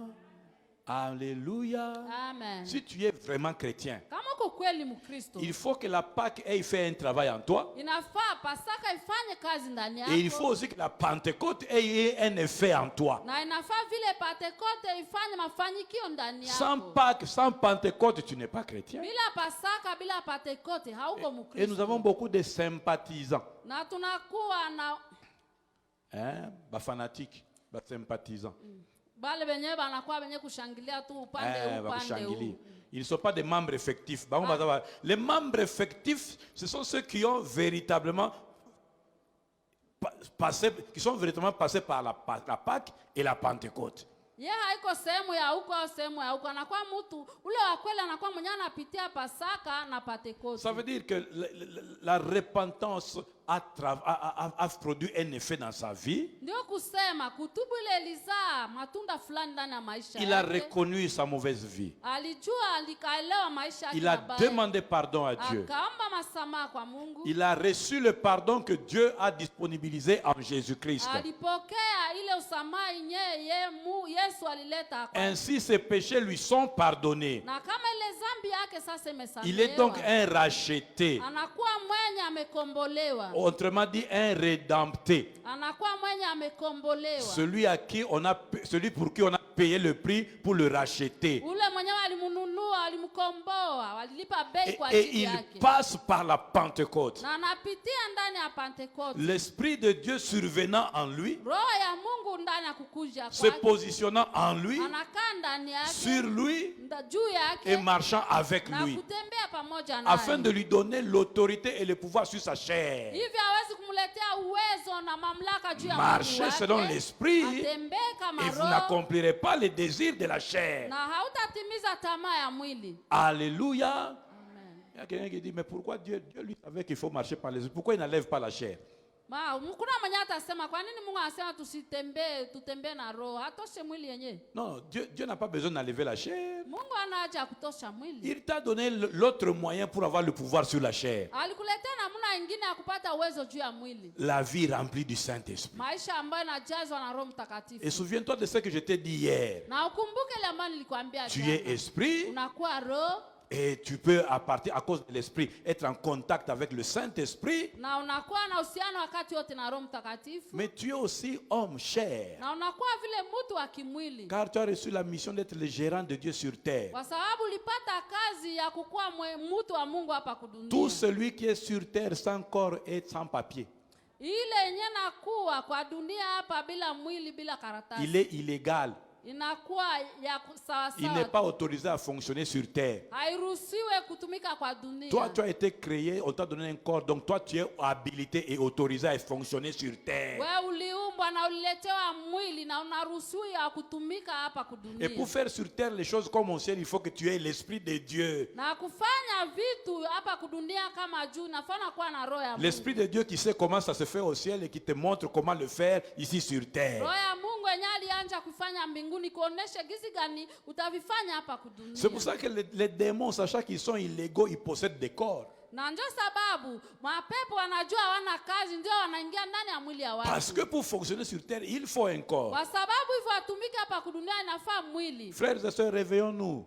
Alléluia. Amen. Si tu es vraiment chrétien, Kama uko kweli Mukristo, il faut que la Pâque ait fait un travail en toi. inafaa Pasaka ifanye kazi ndani Et il yako. faut aussi que la Pentecôte ait un effet en toi. Na inafaa vile Pentekote ifanye mafanikio ndani Sans yako. Pâque, sans Pentecôte, tu n'es pas chrétien. Bila Pasaka, bila Pentekote hauko Et nous Mukristo. avons beaucoup de sympathisants. Na tunakuwa na Hein? Bah, fanatiques, bah, sympathisants. bale benye banakuwa benye kushangilia tu upande Bah, upande Shangili. huu. Ils ne sont pas des membres effectifs. Bah, on va savoir. Les membres effectifs, ce sont ceux qui ont véritablement passé par la Pâque et la Pentecôte. Ye haiko sehemu ya huko au sehemu ya huko, anakuwa mtu ule wa kweli, anakuwa mwenye anapitia Pasaka na Pentekote. Ça veut dire que la repentance a produit un effet dans sa vie. Ndio kusema kutubu ile ilizaa matunda fulani ndani ya maisha Il a yake. reconnu sa mauvaise vie. Alijua, alikaelewa maisha yake Il a mabaya. demandé pardon à Dieu. Akaomba masamaha kwa Mungu. Il a reçu le pardon que Dieu a disponibilisé en Jésus-Christ. Alipokea ile usamaha yenye Yesu alileta kwa. Ainsi, ses péchés lui sont pardonnés. Na kama ile zambi yake sasa imesamehewa. Il est donc un racheté. Anakuwa mwenye amekombolewa. Autrement dit, un rédempté. Anakuwa mwenye amekombolewa. Celui pour qui on a payé le prix pour le racheter. Ule mwenyewe alimununua, alimkomboa, walilipa bei kwa Et ajili il yake. passe par la Pentecôte. Na anapitia ndani ya Pentekote. L'Esprit de Dieu survenant en lui, Roho ya Mungu ndani ya kukuja se kwake. positionnant en lui, Anakaa ndani yake. sur lui Juu yake. et marchant avec Na lui, kutembea pamoja naye. afin de lui donner l'autorité et le pouvoir sur sa chair. Hivi hawezi kumletea uwezo na mamlaka juu ya Marchez mwili wake. selon l'esprit Atembee kama et vous roho. n'accomplirez pas les désirs de la chair. Na hautatimiza tamaa ya mwili. Alléluia. Amen. Il y a quelqu'un qui dit, mais pourquoi Dieu lui savait qu'il faut marcher par l'esprit? Pourquoi il n'enlève pas la chair? Kuna mwenye atasema kwa nini Mungu anasema tutembee na roho? Atoshe mwili yenyewe. Non, Dieu n'a pas besoin d'enlever la chair. Mungu ana haja ya kutosha mwili. Il t'a donné l'autre moyen pour avoir le pouvoir sur la chair. Alikuletea namna nyingine ya kupata uwezo juu ya mwili. La vie remplie du Saint-Esprit. Maisha ambayo yanajazwa na Roho Mtakatifu. Et souviens-toi de ce que je t'ai dit hier. Na ukumbuke ile ambayo nilikwambia Tu jana. es esprit Unakuwa roho. et tu peux, à cause de l'esprit, être en contact avec le Saint-Esprit. Na unakuwa na uhusiano wakati wote na Roho Mtakatifu. Mais tu es aussi homme chair. Na unakuwa vile mtu wa kimwili. Car tu as reçu la mission d'être le gérant de Dieu sur terre. Kwa sababu ulipata kazi ya kukuwa mtu wa Mungu hapa kudunia. Tout celui qui est sur terre sans corps et sans papier, Ile yenye nakuwa kwa dunia hapa bila mwili, bila karatasi. il est illégal. Inakuwa ya sawa Il n'est sawa. pas autorisé à fonctionner sur terre. Hairuhusiwe kutumika kwa dunia. Toi, tu as été créé, on t'a donné un corps, donc toi, tu es habilité et autorisé à fonctionner sur terre. Wewe uliumbwa na uliletewa mwili na unaruhusiwa kutumika hapa kudunia. Et pour faire sur terre les choses comme au ciel, il faut que tu aies l'Esprit de Dieu. Na kufanya vitu hapa kudunia kama juu nafana kuwa na roho ya Mungu. L'Esprit de Dieu qui sait comment ça se fait au ciel et qui te montre comment le faire ici sur terre. Roho ya Mungu yenyewe alianza kufanya mbinguni kuonesha gizi gani utavifanya hapa kudunia. C'est pour ça que les démons, sachant qu'ils sont illégaux, ils possèdent des corps. Na ndio sababu mapepo wanajua hawana kazi, ndio wanaingia ndani ya mwili ya watu. Parce que pour fonctionner sur terre, il faut un corps. Kwa sababu hivyo watumike hapa kudunia inafaa mwili. Frères et sœurs, réveillons-nous.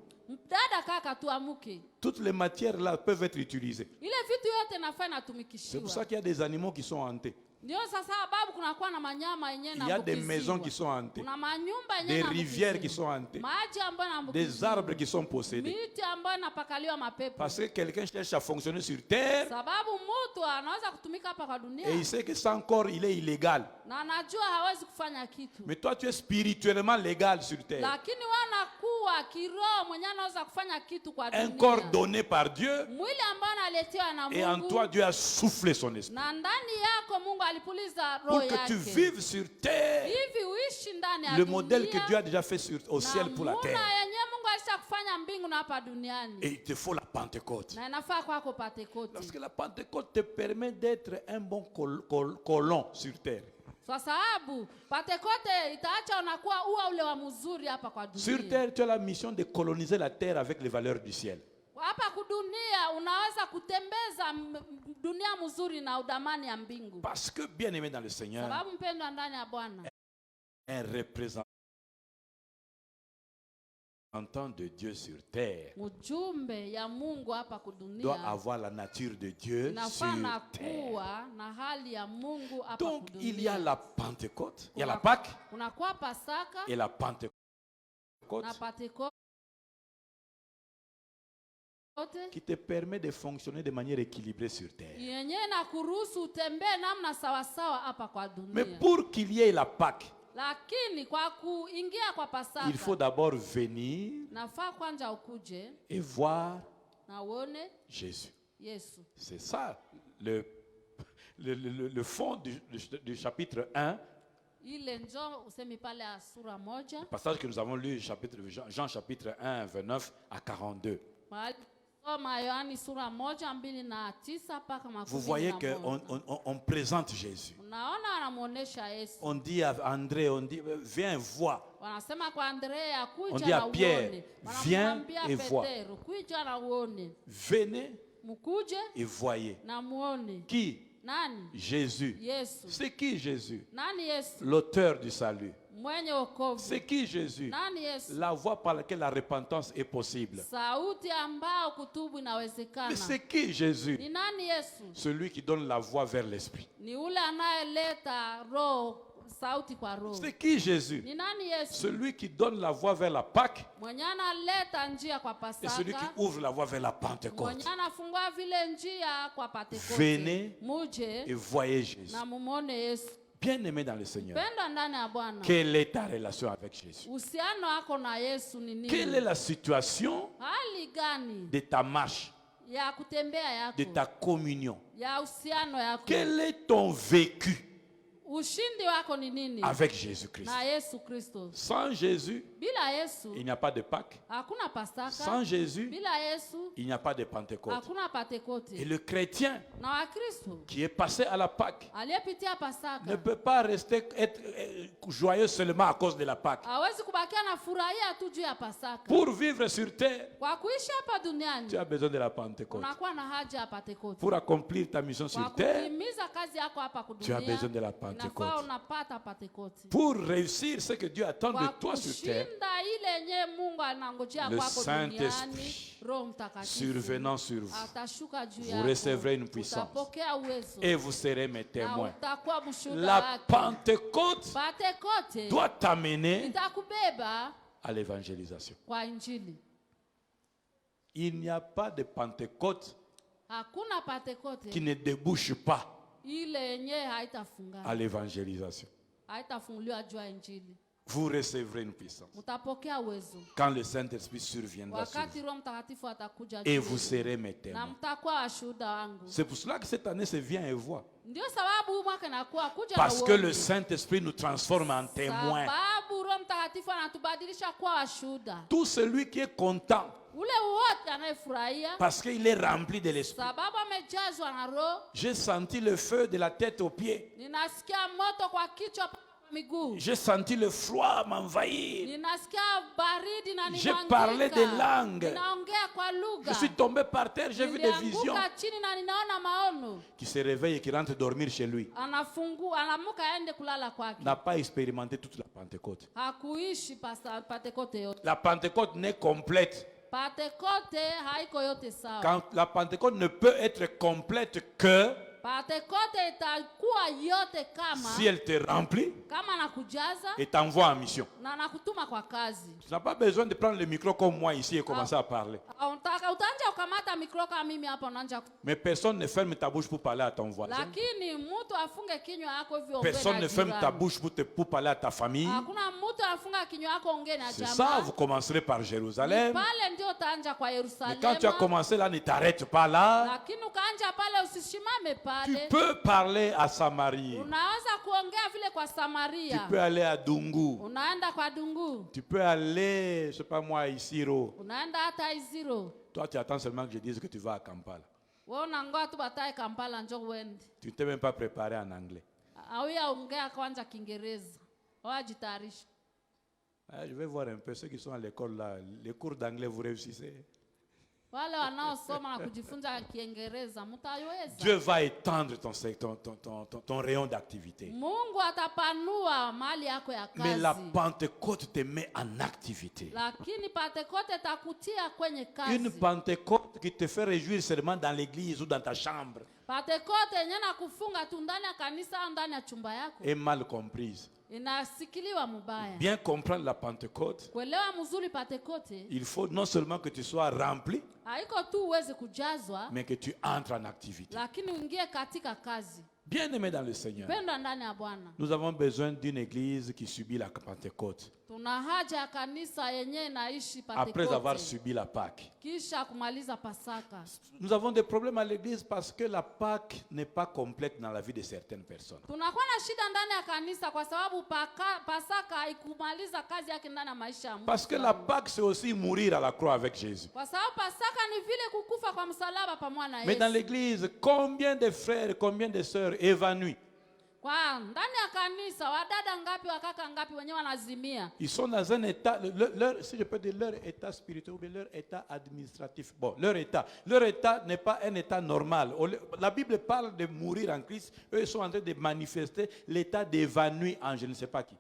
Dada kaka tuamuke. Toutes les matières là peuvent être utilisées. Ile vitu yote nafaa C'est pour inatumikishiwa. ça qu'il y a des animaux qui sont hantés. Ndio sasa sababu kunakuwa na manyama yenyewe na Il y a des maisons qui sont hantées, kuna manyumba des yenyewe rivières qui sont hantées, maji ambayo des arbres qui sont possédés. miti ambayo inapakaliwa mapepo. Parce que quelqu'un cherche à fonctionner sur terre Sababu mtu anaweza kutumika hapa kwa dunia et il sait que sans corps, il est illégal. na anajua hawezi kufanya kitu. Mais toi, tu es spirituellement légal sur terre. Lakini wanakuwa kiroho mwenyewe anaweza kufanya kitu kwa dunia. Un corps donné par Dieu Mwili ambao analetewa na et en Mungu. toi, Dieu a soufflé son esprit. Na ndani yako Mungu alipuliza roho Pour yake. que tu vives sur terre Hivi uishi ndani ya le dunia. modèle que Dieu a déjà fait au ciel pour la Na terre. yenyewe Mungu alisha kufanya mbingu na hapa duniani. Et il te faut la Pentecôte. Na inafaa kwako Pentekote. Parce que la Pentecôte te permet d'être un bon colon sur terre. Kwa sababu Pentekote itaacha unakuwa ua ule wa mzuri hapa kwa dunia. Sur terre, tu as la mission de coloniser la terre avec les valeurs du ciel. Hapa kudunia unaweza kutembeza dunia mzuri na udamani ya mbingu. Parce que, bien aimé dans le Seigneur, Sababu mpendwa ndani ya Bwana, un représentant de Dieu sur terre mjumbe ya Mungu hapa doit kudunia avoir la nature de Dieu sur inafaa terre. kuwa na hali ya Mungu hapa Donc kudunia. il y a la Pentecôte, il y a la Pâque Kunakuwa Pasaka et la Pentecôte na Pentekoste qui te permet de fonctionner de manière équilibrée sur terre. yenyewe na kuruhusu utembee namna sawasawa hapa kwa Mais dunia. pour qu'il y ait la Pâque, Lakini kwa kuingia kwa Pasaka il faut d'abord venir nafaa kwanza ukuje et voir na uone Jésus. Yesu. C'est ça le fond du chapitre 1, Ile njo usemi pale ya sura moja. le passage que nous avons lu, Jean chapitre 1, 29 à 42. Mahali soma Yohani sura moja 2:9 mpaka 11. Vous voyez qu'on présente Jésus. Unaona wanamuonesha Yesu. On dit à André, on dit, viens voir. Wanasema kwa Andrea On kuja dit à na Pierre, uone. viens Wanamwambia et vois. Petero, kuja na uone. Venez Mkuje et voyez. na muone. Qui? Nani? Jésus. Yesu. C'est qui Jésus? Nani Yesu? L'auteur du salut. Mwenye wokovu. C'est qui Jésus? Nani Yesu? La voie par laquelle la repentance est possible. Sauti ambao kutubu inawezekana. Mais c'est qui Jésus? Ni nani Yesu? Celui qui donne la voie vers l'esprit. Ni ule anayeleta roho, sauti kwa roho. C'est qui Jésus? Ni nani Yesu? Celui qui donne la voie vers la Pâque Mwenye analeta njia kwa et celui qui Pasaka. ouvre la voie vers la Pentecôte. Mwenye anafungua vile njia kwa Pentekoste. Venez Muje et voyez Jésus. na mumone Yesu. Bien-aimé dans le Seigneur, Penda ndani ya Bwana. quelle est ta relation avec Jésus? Uhusiano wako na Yesu ni nini? Quelle est la situation Hali gani de ta marche, ya kutembea yako? de ta communion? Ya uhusiano yako? Quel est ton vécu Ushindi wako ni nini? avec Jésus-Christ? Na Yesu Kristo. Sans Jésus, Bila Yesu il n'y a pas de Pâque. hakuna Pasaka. Sans Jésus, Bila Yesu il n'y a pas de Pentecôte. hakuna Pentekoste. Et le chrétien Na Wakristo qui est passé à la Pâque aliyepitia ne Pasaka peut pas être joyeux seulement à cause de la Pâque. hawezi kubakia na furahia tu juu ya Pasaka. Pour vivre sur terre, Kwa kuishi hapa duniani tu as besoin de la Pentecôte. unakuwa na haja ya Pentekoste. Pour accomplir ta mission Kwa sur terre, kutimiza kazi yako hapa tu as kudunia besoin de la Pentecôte. inafaa unapata Pentekoste. Pour réussir ce que Dieu attend de Kwa toi sur terre, kushinda ile yenye Mungu anangojea le kwako Saint-Esprit duniani, Roho Mtakatifu survenant sur vous, atashuka juu vous yako. recevrez une puissance Utapokea uwezo et vous serez mes na témoins. utakuwa mshuhuda La wake. Pentecôte Pentekoste doit t'amener itakubeba à l'évangélisation. kwa Injili. Il n'y a pas de Pentecôte Hakuna Pentekoste qui ne débouche pas ile yenye haitafungana, à l'évangélisation. haitafunguliwa juu ya Injili. Vous recevrez une puissance Mtapokea uwezo quand le Saint-Esprit surviendra sur wakati vous Roho Mtakatifu atakuja et juu vous yenu. serez mes Na témoins. mtakuwa washuhuda wangu. C'est pour cela que cette année c'est viens et vois. Ndio sababu huu mwaka inakuwa kuja Parce na que uone. le Saint-Esprit nous transforme en témoins. Sababu Roho Mtakatifu anatubadilisha kuwa washuhuda. Tout celui qui est content Ule wote anayefurahia parce qu'il est rempli de l'Esprit. sababu amejazwa na Roho. J'ai senti le feu de la tête aux pieds. Ninasikia moto kwa kichwa mpaka kwa miguu. J'ai senti le froid m'envahir. Ninasikia baridi na J'ai nimwangika. parlé des langues. Ninaongea kwa lugha. Je suis tombé par terre, j'ai vu des visions. Nilianguka chini na ninaona maono. Qui se réveille et qui rentre dormir chez lui. Anamuka aende kulala kwake. N'a pas expérimenté toute la Pentecôte. Hakuishi Pentekoste yote. La Pentecôte n'est complète. Pentekoste haiko yote sawa. Quand la Pentecôte ne peut être complète que Pentekoste itakuwa yote kama si elle te remplit kama nakujaza et t'envoie en mission. na nakutuma kwa kazi. Tu n'as pas besoin de prendre le micro comme moi ici et commencer à parler. Utaanja ukamata mikro kama mimi hapa unaanza. Mais personne ne ferme ta bouche pour parler à ton voisin. Lakini mtu afunge kinywa yako hivyo ongea na Personne ne ferme jirani. ta bouche pour parler à ta famille. Hakuna mtu afunga kinywa yako ongea na C'est jamaa. ça, vous commencerez par Jérusalem. Pale ndio utaanja kwa Mais Yerusalemu. quand tu as commencé là, ne t'arrête pas là. Lakini ukaanja pale usishimame Tu pale. peux parler à Samarie. Unaweza kuongea vile kwa Tu Samaria. peux aller à Dungu. Unaenda kwa Dungu. Tu peux aller, je sais pas moi, ici. Unaenda hata Iziro. Toi, tu attends seulement que je dise que tu vas à Kampala. Wewe unangoja tu batae Kampala njoo uende. Tu ne t'es même pas préparé en anglais. Auya ongea kwanza Kiingereza. Wajitayarisha. Je vais voir un peu ceux qui sont à l'école là. Les cours d'anglais, vous réussissez. Wale wanaosoma na kujifunza Kiingereza mtaweza. Dieu va étendre ton rayon d'activité. Mungu atapanua mali yako ya kazi. Mais la Pentecôte te met en activité. Lakini Pentekote takutia kwenye kazi. Une Pentecôte qui te fait réjouir seulement dans l'église ou dans ta chambre Pentekote yenye na kufunga tu ndani ya kanisa au ndani ya chumba yako est mal comprise. inasikiliwa mubaya. Bien comprendre la Pentecôte, Kuelewa mzuri Pentekote, il faut non seulement que tu sois rempli, haiko tu uweze kujazwa, mais que tu entres en activité. lakini uingie katika kazi. Bien-aimé dans le Seigneur, Penda ndani ya Bwana. nous avons besoin d'une église qui subit la Pentecôte Tuna haja ya kanisa yenye inaishi après avoir Pentekote subi la Pâque. kisha kumaliza Pasaka. Nous avons des problèmes à l'église parce que la Pâque n'est pas complète dans la vie de certaines personnes. Tunakuwa na shida ndani ya kanisa kwa sababu Pasaka haikumaliza kazi yake ndani ya maisha ya mtu. Parce que la Pâque, c'est aussi mourir à la croix avec Jésus. Kwa sababu Pasaka ni vile kukufa kwa msalaba pamoja na Mais dans Yesu. l'église, combien de frères, combien de sœurs évanouis, Kwa ndani ya kanisa wadada ngapi wakaka ngapi wenyewe wanazimia. ils sont dans un état, si je peux dire leur état spirituel ou bien leur état administratif. Bon, leur état n'est pas un état normal. La Bible parle de mourir en Christ. Eux ils sont en train de manifester l'état d'évanoui en je ne sais pas qui.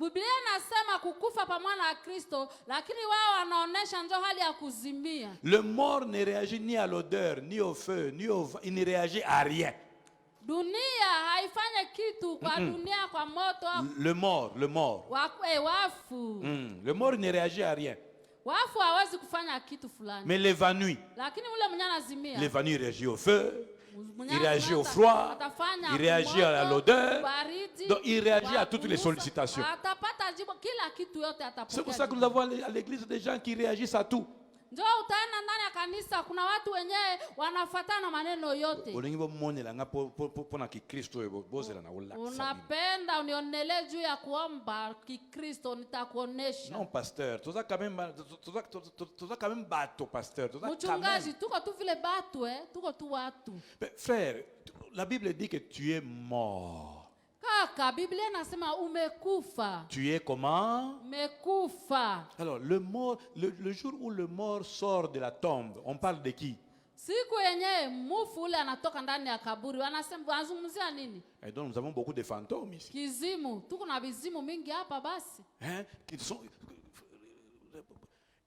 Biblia inasema kukufa pamoja na Kristo, lakini wao wanaonesha ndio hali ya kuzimia. Le mort ne réagit ni à l'odeur, ni au feu, ni au vent. Il ne réagit à rien. Dunia haifanye kitu kwa dunia kwa moto. Le mort. Wafu. Le mort ne réagit à rien. Wafu hawezi kufanya kitu fulani. Mais l'évanoui, Lakini ule mwenye anazimia. l'évanoui réagit au feu, il réagit au froid, il réagit à l'odeur. Donc il réagit à toutes les sollicitations. C'est pour ça que nous avons à l'église des gens qui réagissent à tout. Njoo utaenda ndani ya kanisa kuna watu wenyewe wanafuatana maneno yote. Unapenda unionelee juu ya kuomba Kikristo nitakuonesha. Non pasteur, tu as quand même bateau pasteur. Mchungaji tuko tu vile batu tuko tu watu. Frère, la Bible dit que tu es mort. Kaka, Biblia inasema umekufa. Tu es comment? Umekufa. Alors le jour où le mort sort de la tombe, on parle de qui? Siku yenyewe mufu ule anatoka ndani ya kaburi, wanazungumzia nini? Et donc nous avons beaucoup de fantômes ici. Kizimu, tuko na vizimu mingi hapa basi.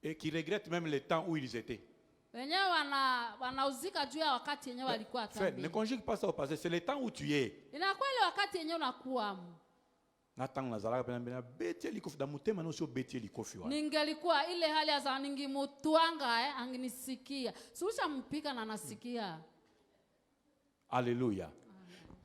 Et qui regrettent même le temps où ils étaient. Wenyewe wanauzika juu ya wakati yenyewe walikuwa Frère, ne conjugue pas ça au passé, c'est le temps où tu es. Inakuwa ile wakati yenyewe unakuwa. Ningelikuwa ile hali ya ningimutuanga anginisikia. Susha mpika na nasikia. Alléluia.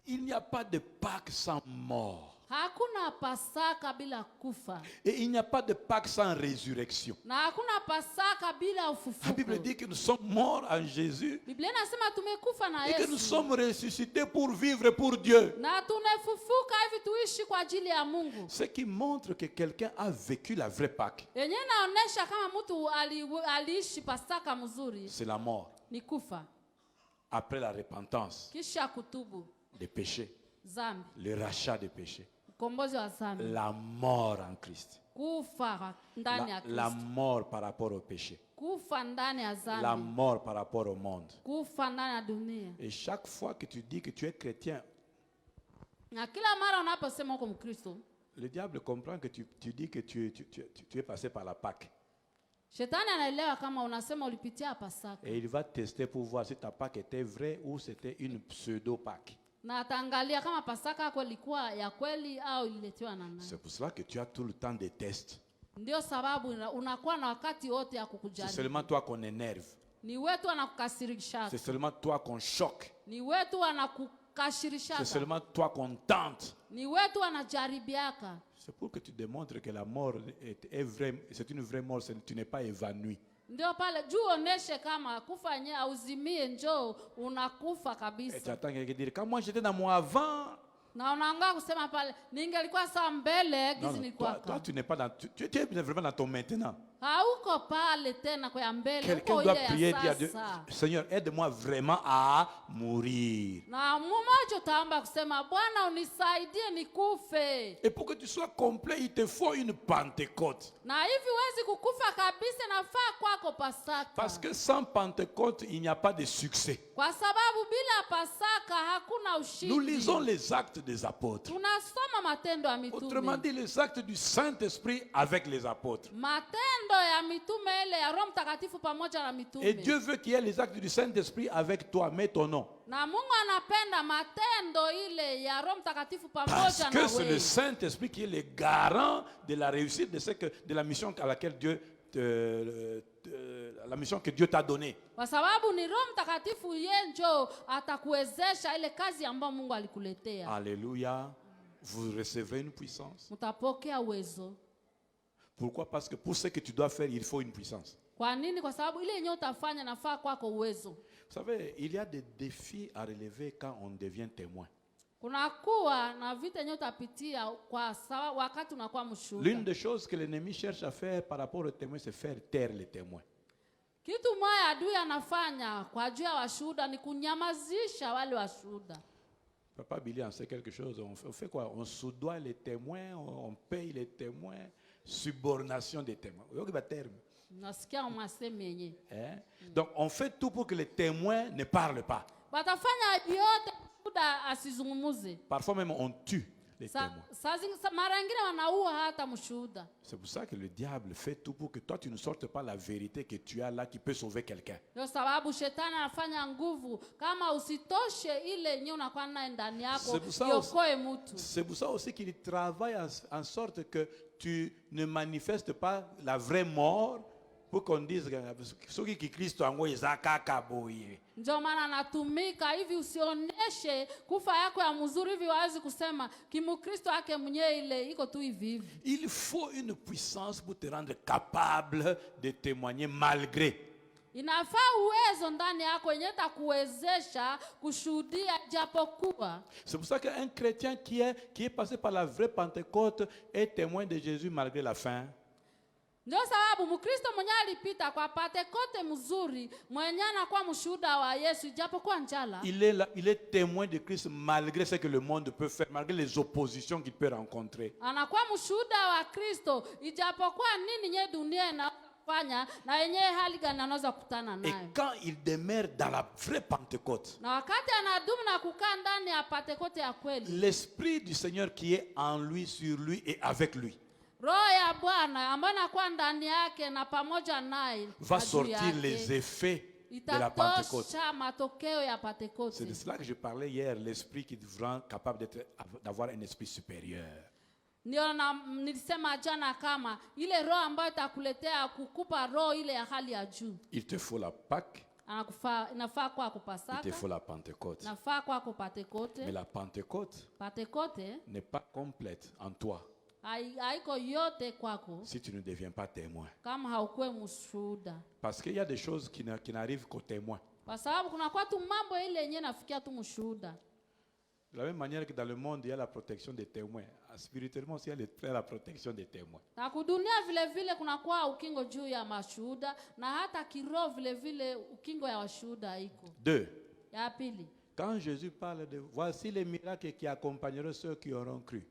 Il n'y a pas de Pâques sans mort. Hakuna Pasaka bila kufa. Et il n'y a pas de Pâques sans résurrection. Na hakuna Pasaka bila ufufuko. La Bible dit que nous sommes morts en Jésus. Biblia inasema tumekufa na Yesu. Et que nous sommes ressuscités pour vivre pour Dieu. Na tunafufuka hivi tuishi kwa ajili ya Mungu. Ce qui montre que quelqu'un a vécu la vraie Pâques. Yenyewe inaonesha kama mtu aliishi Pasaka mzuri. C'est la mort. Ni kufa. Après la repentance. Kisha kutubu. Des péchés. Zambi. Le rachat des péchés. La mort en Christ. La mort par rapport au péché. La mort par rapport au monde. Et chaque fois que tu dis que tu es chrétien, le diable comprend que tu dis que tu es passé par la Pâque. Et il va tester pour voir si ta Pâque était vraie ou c'était une pseudo-Pâque. C'est pour cela que tu as tout le temps des tests. C'est seulement toi qu'on énerve. C'est seulement toi qu'on choque. C'est seulement toi qu'on tente. C'est pour que tu démontres que la mort est vraie. C'est une vraie mort. Tu n'es pas évanoui. Ndio pale juu oneshe kama kufa yenyewe auzimie njoo unakufa kabisa. Et tu attends quelqu'un dire quand moi j'étais dans mon avant. Na unaangaa kusema pale ningelikuwa saa mbele gizi nilikuwa. Toi tu n'es pas dans tu es vraiment dans ton maintenant. hauko pale tena kwa mbele, Quelqu'un uko doit ile prier, ya dire à Dieu, sasa. Seigneur, aide-moi vraiment à mourir. Na mmoja utaomba kusema, Bwana unisaidie nikufe. Et pour que tu sois complet, il te faut une Pentecôte. Na hivi huwezi kukufa kabisa, nafaa kwako Pasaka. Parce que sans Pentecôte, il n'y a pas de succès. Kwa sababu bila Pasaka hakuna ushindi. Nous lisons les actes des apôtres. Tunasoma matendo ya mitume. Autrement dit, les actes du Saint-Esprit avec les apôtres. Matendo ya mitume ile ya Roho Mtakatifu pamoja na mitume. Et Dieu veut qu'il y ait les actes du Saint-Esprit avec toi. Mets ton nom. Na Mungu anapenda matendo ile ya Roho Mtakatifu Parce pamoja que na c'est le wewe. Saint-Esprit qui est le garant de la réussite de la mission à laquelle la mission que Dieu t'a donnée. Kwa sababu ni Roho Mtakatifu yeye ndio atakuwezesha ile kazi ambayo Mungu alikuletea. Alléluia. Vous recevrez une puissance. Mtapokea uwezo. Pourquoi? Parce que pour ce que tu dois faire, il faut une puissance. Kwa nini? Kwa sababu ile yenyewe utafanya nafaa kwako uwezo. Vous savez, il y a des défis à relever quand on devient témoin. Kunakuwa na vita yenyewe utapitia kwa sababu wakati unakuwa mshuhuda. L'une des choses que l'ennemi cherche à faire par rapport aux témoins, c'est faire taire les témoins. Kitu moja adui anafanya kwa ajili ya washuhuda ni kunyamazisha wale washuhuda. Papa Billy en sait quelque chose. On fait quoi? On soudoie les témoins, on paye les témoins, subornation des témoins. Vous voyez le terme? Nasikia umaseme yenyewe. Donc on fait tout pour que les témoins ne parlent pas. Watafanya yote mshuhuda asizungumuze. Parfois même on tue les témoins. Mara nyingine wanaua hata mshuhuda. C'est pour ça que le diable fait tout pour que toi tu ne sortes pas la vérité que tu as là qui peut sauver quelqu'un. Ndio sababu shetani anafanya nguvu kama usitoshe ile yenyewe unakuwa nayo ndani yako iokoe mtu. C'est pour ça aussi qu'il travaille en sorte que tu ne manifestes pas la vraie mort pour qu'on dise ceux qui Christ ango izakaka boye. Ndio maana anatumika hivi usioneshe kufa yako ya mzuri hivi wazi kusema kimukristo yake mwenyewe ile iko tu hivi hivi. Il faut une puissance pour te rendre capable de témoigner malgré. Inafaa uwezo ndani yako yenyewe takuwezesha kushuhudia japokuwa. C'est pour ça qu'un chrétien qui est passé par la vraie Pentecôte est témoin de Jésus malgré la faim. Ndio sababu Mkristo mwenyewe alipita kwa Pentekoste mzuri, mwenyewe anakuwa mshuhuda wa Yesu japokuwa njala. Il est témoin de Christ malgré ce que le monde peut faire, malgré les oppositions qu'il peut rencontrer. Anakuwa mshuhuda wa Kristo ijapokuwa nini nye dunia inafanya na yenyewe hali gani anaweza kukutana nayo. Et quand il demeure dans la vraie Pentecôte, na wakati anadumu na kukaa ndani ya Pentekoste ya kweli, l'esprit du Seigneur qui est en lui, sur lui et avec lui Roho ya Bwana ambaye anakuwa ndani yake na pamoja naye va sortir les effets de la Pentecôte. C'est de cela que je parlais hier, l'esprit qui devra capable d'avoir un esprit supérieur. Ndio nilisema jana kama ile roho ambayo itakuletea kukupa roho ile ya hali ya juu. Il te faut la Pâque. Inafaa kwa kupasaka. Il te faut la Pentecôte. Inafaa kwa Pentekoste. Mais la Pentecôte n'est pas complète en toi haiko yote kwako si tu ne deviens pas témoin. Kama haukuwe mshuhuda. Parce qu'il y a des choses qui n'arrivent qu'aux témoins. Kwa sababu kuna kwa tu mambo ile yenyewe nafikia tu mshuhuda. De la même manière que dans le monde il y a la protection des témoins, spirituellement aussi il y a la protection des témoins. Na kudunia vile vile kuna kwa ukingo juu ya mashuhuda na hata kiroho vile vile ukingo ya washuhuda iko. 2. Ya pili. Quand Jésus parle de voici les miracles qui accompagneront ceux qui auront cru.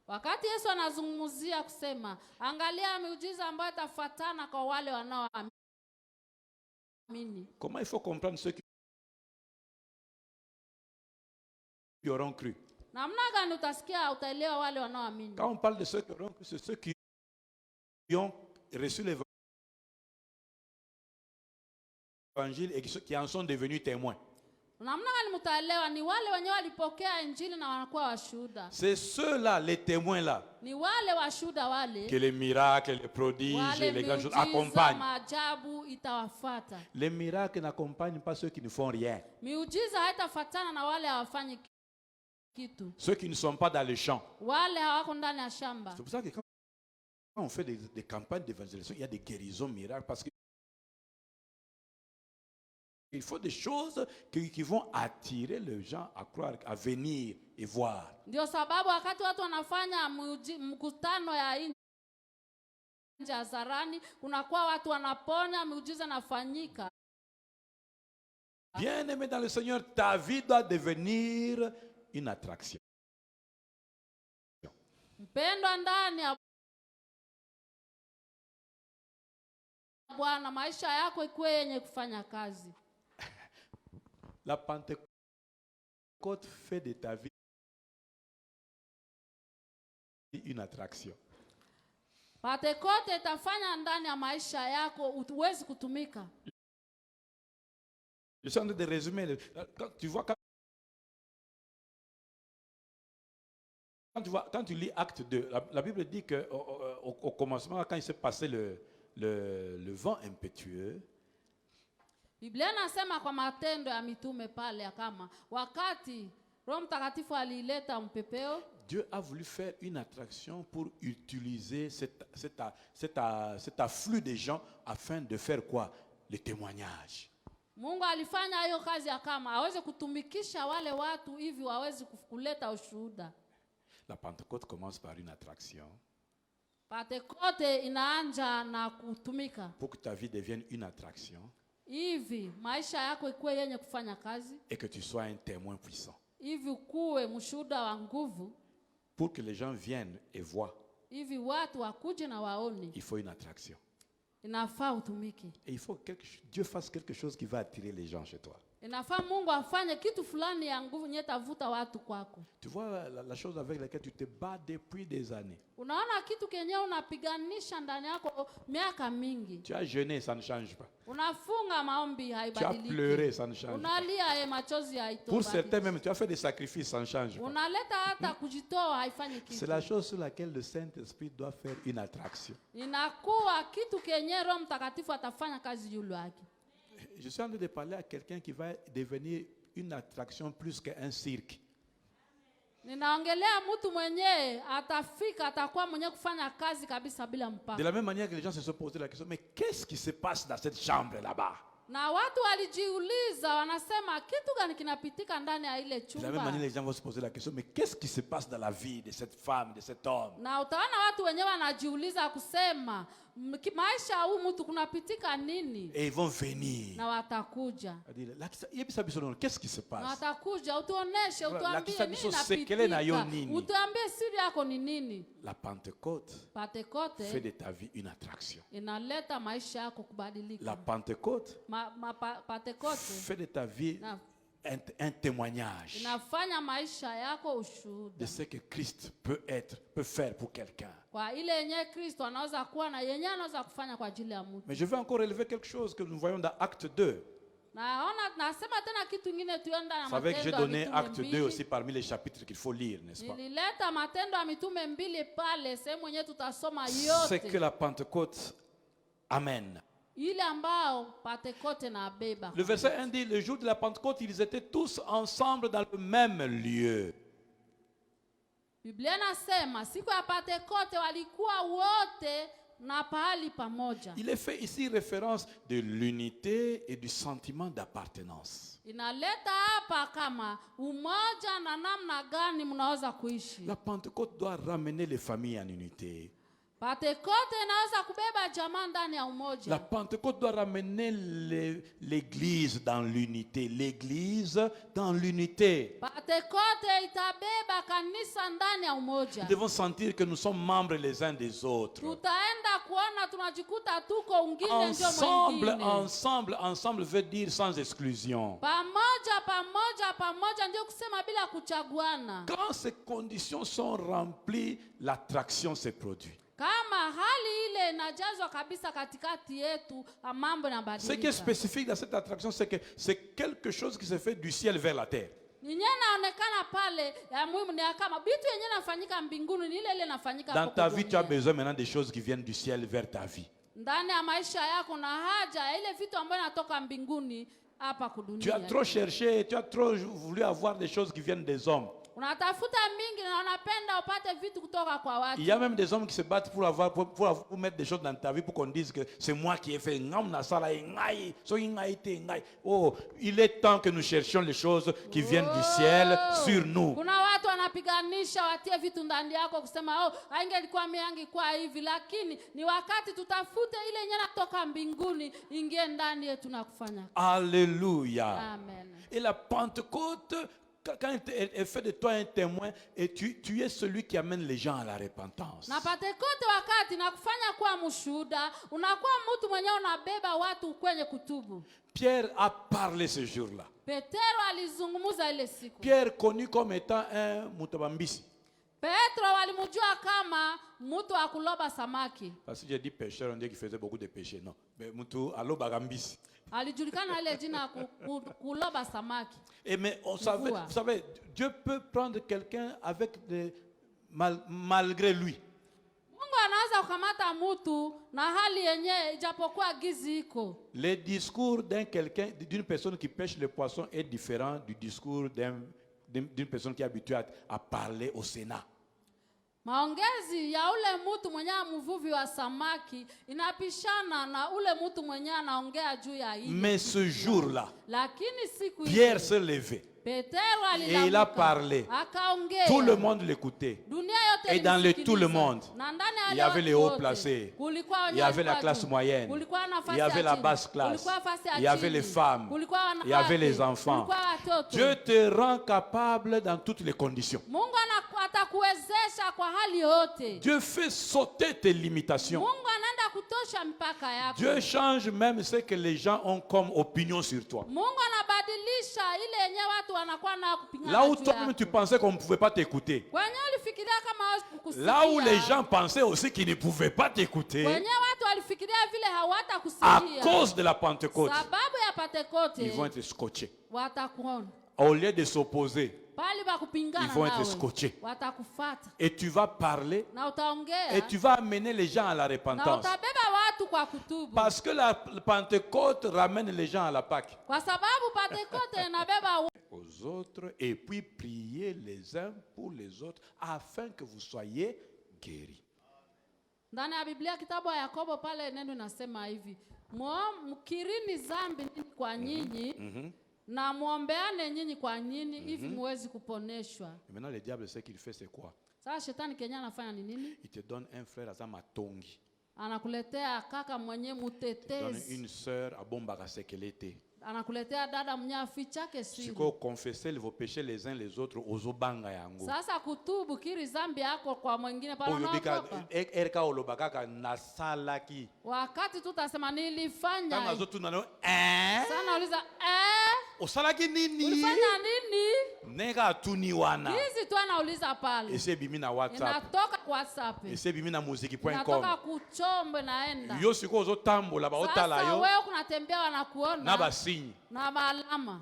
Wakati Yesu anazungumzia kusema angalia miujiza ambayo itafuatana kwa wale wanaoamini. Comment il faut comprendre ceux qui auront cru? Namna gani utasikia utaelewa wale wanaoamini? Quand on parle de ceux qui auront cru, c'est ceux qui ont reçu l'évangile et qui en sont devenus témoins. Namna gani mtaelewa ni wale wenyewe walipokea injili na wanakuwa washuhuda. C'est ceux-là, les témoins-là, ni wale washuhuda wale que les miracles, les prodiges, les grandes choses accompagnent. Maajabu itawafuata. Les miracles n'accompagnent pas ceux qui ne font rien. Miujiza haitafuatana na wale hawafanyi kitu. Ceux qui ne sont pas dans les champs. Wale hawako ndani ya shamba. C'est pour ça que quand on fait des campagnes d'évangélisation, il y a des guérisons miracles parce que il faut des choses qui vont attirer les gens à croire, à venir et voir. Ndio sababu wakati watu wanafanya mkutano ya nje hadharani, kunakuwa watu wanaponya, miujiza inafanyika. Bien-aimé dans le Seigneur, ta vie doit devenir une attraction. Mpendwa ndani ya Bwana, maisha yako ikuwe yenye kufanya kazi. La Pentecôte fait de ta vie une attraction. Pentekote itafanya ndani ya maisha yako uwezi kutumika. Je suis en train de résumer. Quand tu lis Acte 2, la Bible dit qu'au commencement, quand il s'est passé le vent impétueux, Biblia inasema kwa Matendo ya Mitume pale kama wakati Roho Mtakatifu alileta mpepeo, Dieu a voulu faire une attraction pour utiliser cet afflux de gens afin de faire quoi? Le témoignage. Mungu alifanya hiyo kazi ya kama aweze kutumikisha wale watu hivi waweze kuleta ushuhuda. La Pentecôte commence par une attraction. Pentekote inaanza na kutumika. Pour que ta vie devienne une attraction. Hivi maisha yako ikuwe yenye kufanya kazi. Et que tu sois un témoin puissant. Hivi ukuwe mshuhuda wa nguvu. Pour que les gens viennent et voient. Hivi watu wakuje na waone. Il faut une attraction. Inafaa utumike. Et il faut que Dieu fasse quelque chose qui va attirer les gens chez toi. Inafaa Mungu afanye kitu fulani ya nguvu nyetavuta watu kwako. Tu vois la chose avec laquelle tu te bats depuis des années. Unaona kitu kenye unapiganisha ndani yako miaka mingi. Tu as jeûné, ça ne change pas. Unafunga maombi haibadiliki. Tu as pleuré, ça ne change pas. Unalia machozi haitobadiliki. Pour certains même, tu as fait des sacrifices, ça ne change pas. Unaleta hata kujitoa haifanyi kitu. C'est la chose sur laquelle le Saint-Esprit doit faire une attraction. Inakuwa kitu kenye Roho Mtakatifu atafanya kazi juu yake. Je suis en train de parler à quelqu'un qui va devenir une attraction plus qu'un cirque. Ninaongelea mtu mwenyewe atafika atakuwa mwenye kufanya kazi kabisa bila mpaka. De la même manière que les gens se sont posés la question, mais qu'est-ce qui se passe dans cette chambre là-bas? Na watu walijiuliza wanasema kitu gani kinapitika ndani ya ile chumba. De la même manière les gens vont se poser la question, mais qu'est-ce qui se passe dans la vie de cette femme, de cet homme? Na utaona watu wenyewe wanajiuliza kusema maisha huu mtu kunapitika nini? Et ils vont venir. Na watakuja. Qu'est-ce qui se passe? Na watakuja utuoneshe, utuambie nini inapitika. Utuambie siri yako ni nini? La Pentecôte fait de ta vie une attraction. Inaleta maisha yako kubadilika. La Pentecôte Pentekote fait de ta vie un témoignage inafanya maisha yako ushuhuda de ce que Christ peut faire pour quelqu'un. Kwa ile yenye Kristo anaweza kuwa na yenye anaweza kufanya kwa ajili ya mtu. Mais je veux encore relever quelque chose que nous voyons dans Acte 2. Nasema tena kitu kingine tuenda na Vous savez que j'ai Matendo donné Acte 2 aussi parmi les chapitres qu'il faut lire, n'est-ce pas? Nilileta Matendo ya Mitume 2 pale sehemu yenyewe tutasoma yote. C'est que la Pentecôte amène. Ile ambao Pentekote na beba. Le verset 1 dit, le jour de la Pentecôte, ils étaient tous ensemble dans le même lieu. Biblia nasema siku ya Pentekote walikuwa wote na pahali pamoja. Il est fait ici référence de l'unité et du sentiment d'appartenance. Inaleta hapa kama umoja na namna gani mnaweza kuishi. La Pentecôte doit ramener les familles en unité. Pentekote inaweza kubeba jamaa ndani ya umoja. La Pentecôte doit ramener l'église dans l'unité. L'église dans l'unité. Pentekote itabeba kanisa ndani ya umoja. Nous devons sentir que nous sommes membres les uns des autres. Tutaenda kuona tunajikuta tuko ungine ndio mwingine. Ensemble veut dire sans exclusion. Pamoja ndio kusema bila kuchaguana. Quand ces conditions sont remplies, l'attraction se produit. Kama hali ile inajazwa kabisa katikati yetu, mambo yanabadilika. Ce qui est spécifique dans cette attraction, c'est que c'est quelque chose qui se fait du ciel vers la terre. Dans ta vie, tu as besoin maintenant des choses qui viennent du ciel vers ta vie. Tu as trop cherché, tu as trop voulu avoir des choses qui viennent des hommes. Il y a même des hommes qui se battent pour mettre des choses dans ta vie pour qu'on dise que c'est moi qui ai fait. Oh, il est temps que nous cherchions les choses qui viennent du ciel sur nous. wanapiganisha watie vitu ndani yako kusema haingelikuwa miangi kwa hivi, lakini ni wakati tutafute ile yenye natoka mbinguni ingie ndani yetu na kufanya. Alléluia. Amen. Et la Pentecôte, quand elle fait de toi un témoin, et tu es celui qui amène les gens à la repentance. Na Pentekoste wakati na kufanya kuwa mshuhuda, unakuwa mtu mwenyewe unabeba watu kwenye kutubu. Pierre a parlé ce jour-là. Petero alizungumza ile siku. Pierre connu comme étant un mutobambisi. Petro walimjua kama mtu akuloba samaki. Parce que j'ai dit pêcheur, on dit qu'il faisait beaucoup de péchés. Non, mais mutu aloba gambisi. Alijulikana ile jina kuloba samaki. Et mais on savait, vous savez, Dieu peut prendre quelqu'un avec malgré lui. Mungu anaweza kukamata mtu na hali yenyewe ijapokuwa gizi iko. Le discours d'une personne qui pêche le poisson est différent du discours d'une personne qui est habituée à parler au Sénat. Maongezi ya ule mtu mwenye mvuvi wa samaki inapishana na ule mtu mwenye anaongea juu ya hili. Mais ce jour-là, lakini siku Pierre se levait. Et il a parlé. Tout le monde l'écoutait. Et dans tout le monde, il y avait les hauts placés, il y avait la classe moyenne, il y avait la basse classe, il y avait les femmes, il y avait les enfants. Dieu te rend capable dans toutes les conditions. Dieu fait sauter tes limitations. Dieu change même ce que les gens ont comme opinion sur toi. Là où toi-même tu pensais qu'on ne pouvait pas t'écouter, là où les gens pensaient aussi qu'ils ne pouvaient pas t'écouter, à cause de la Pentecôte, ils vont être scotchés. Au lieu de s'opposer, ils vont être scotchés. Et tu vas parler et tu vas amener les gens à la repentance. Parce que la Pentecôte ramène les gens à la Pâque. Aux autres, et puis prier les uns pour les autres afin que vous soyez guéris. Ndani ya Biblia kitabu ya Yakobo pale neno inasema hivi, mkirini dhambi kwa nyinyi na muombeane nyinyi kwa nyinyi hivi muwezi kuponeshwa. Maintenant le diable ce qu'il fait c'est quoi? Sasa shetani Kenya anafanya ni nini? Il te donne un frère à matongi. Anakuletea kaka mwenye mutetezi. Donne une sœur à bomba kasekelete. Anakuletea dada mnyafichake siri. Siko confesser vos péchés les uns les autres ozobanga yango. Sasa kutubu kiri zambi yako kwa mwingine pala unaogopa. Erika olobakaka nasalaki. Wakati tutasema nilifanya. Kama zote tunano sana uliza osalaki nini? Ulifanya nini? Nega tuniwana. Hizi tu anauliza pale. Ese bimi na WhatsApp. Inatoka kwa WhatsApp. Ese bimi na muziki.com. Inatoka kuchombe naenda. Yo siko ozotambola ba otala yo. Sasa wewe kunatembea wanakuona. Na basinyi. Na malama.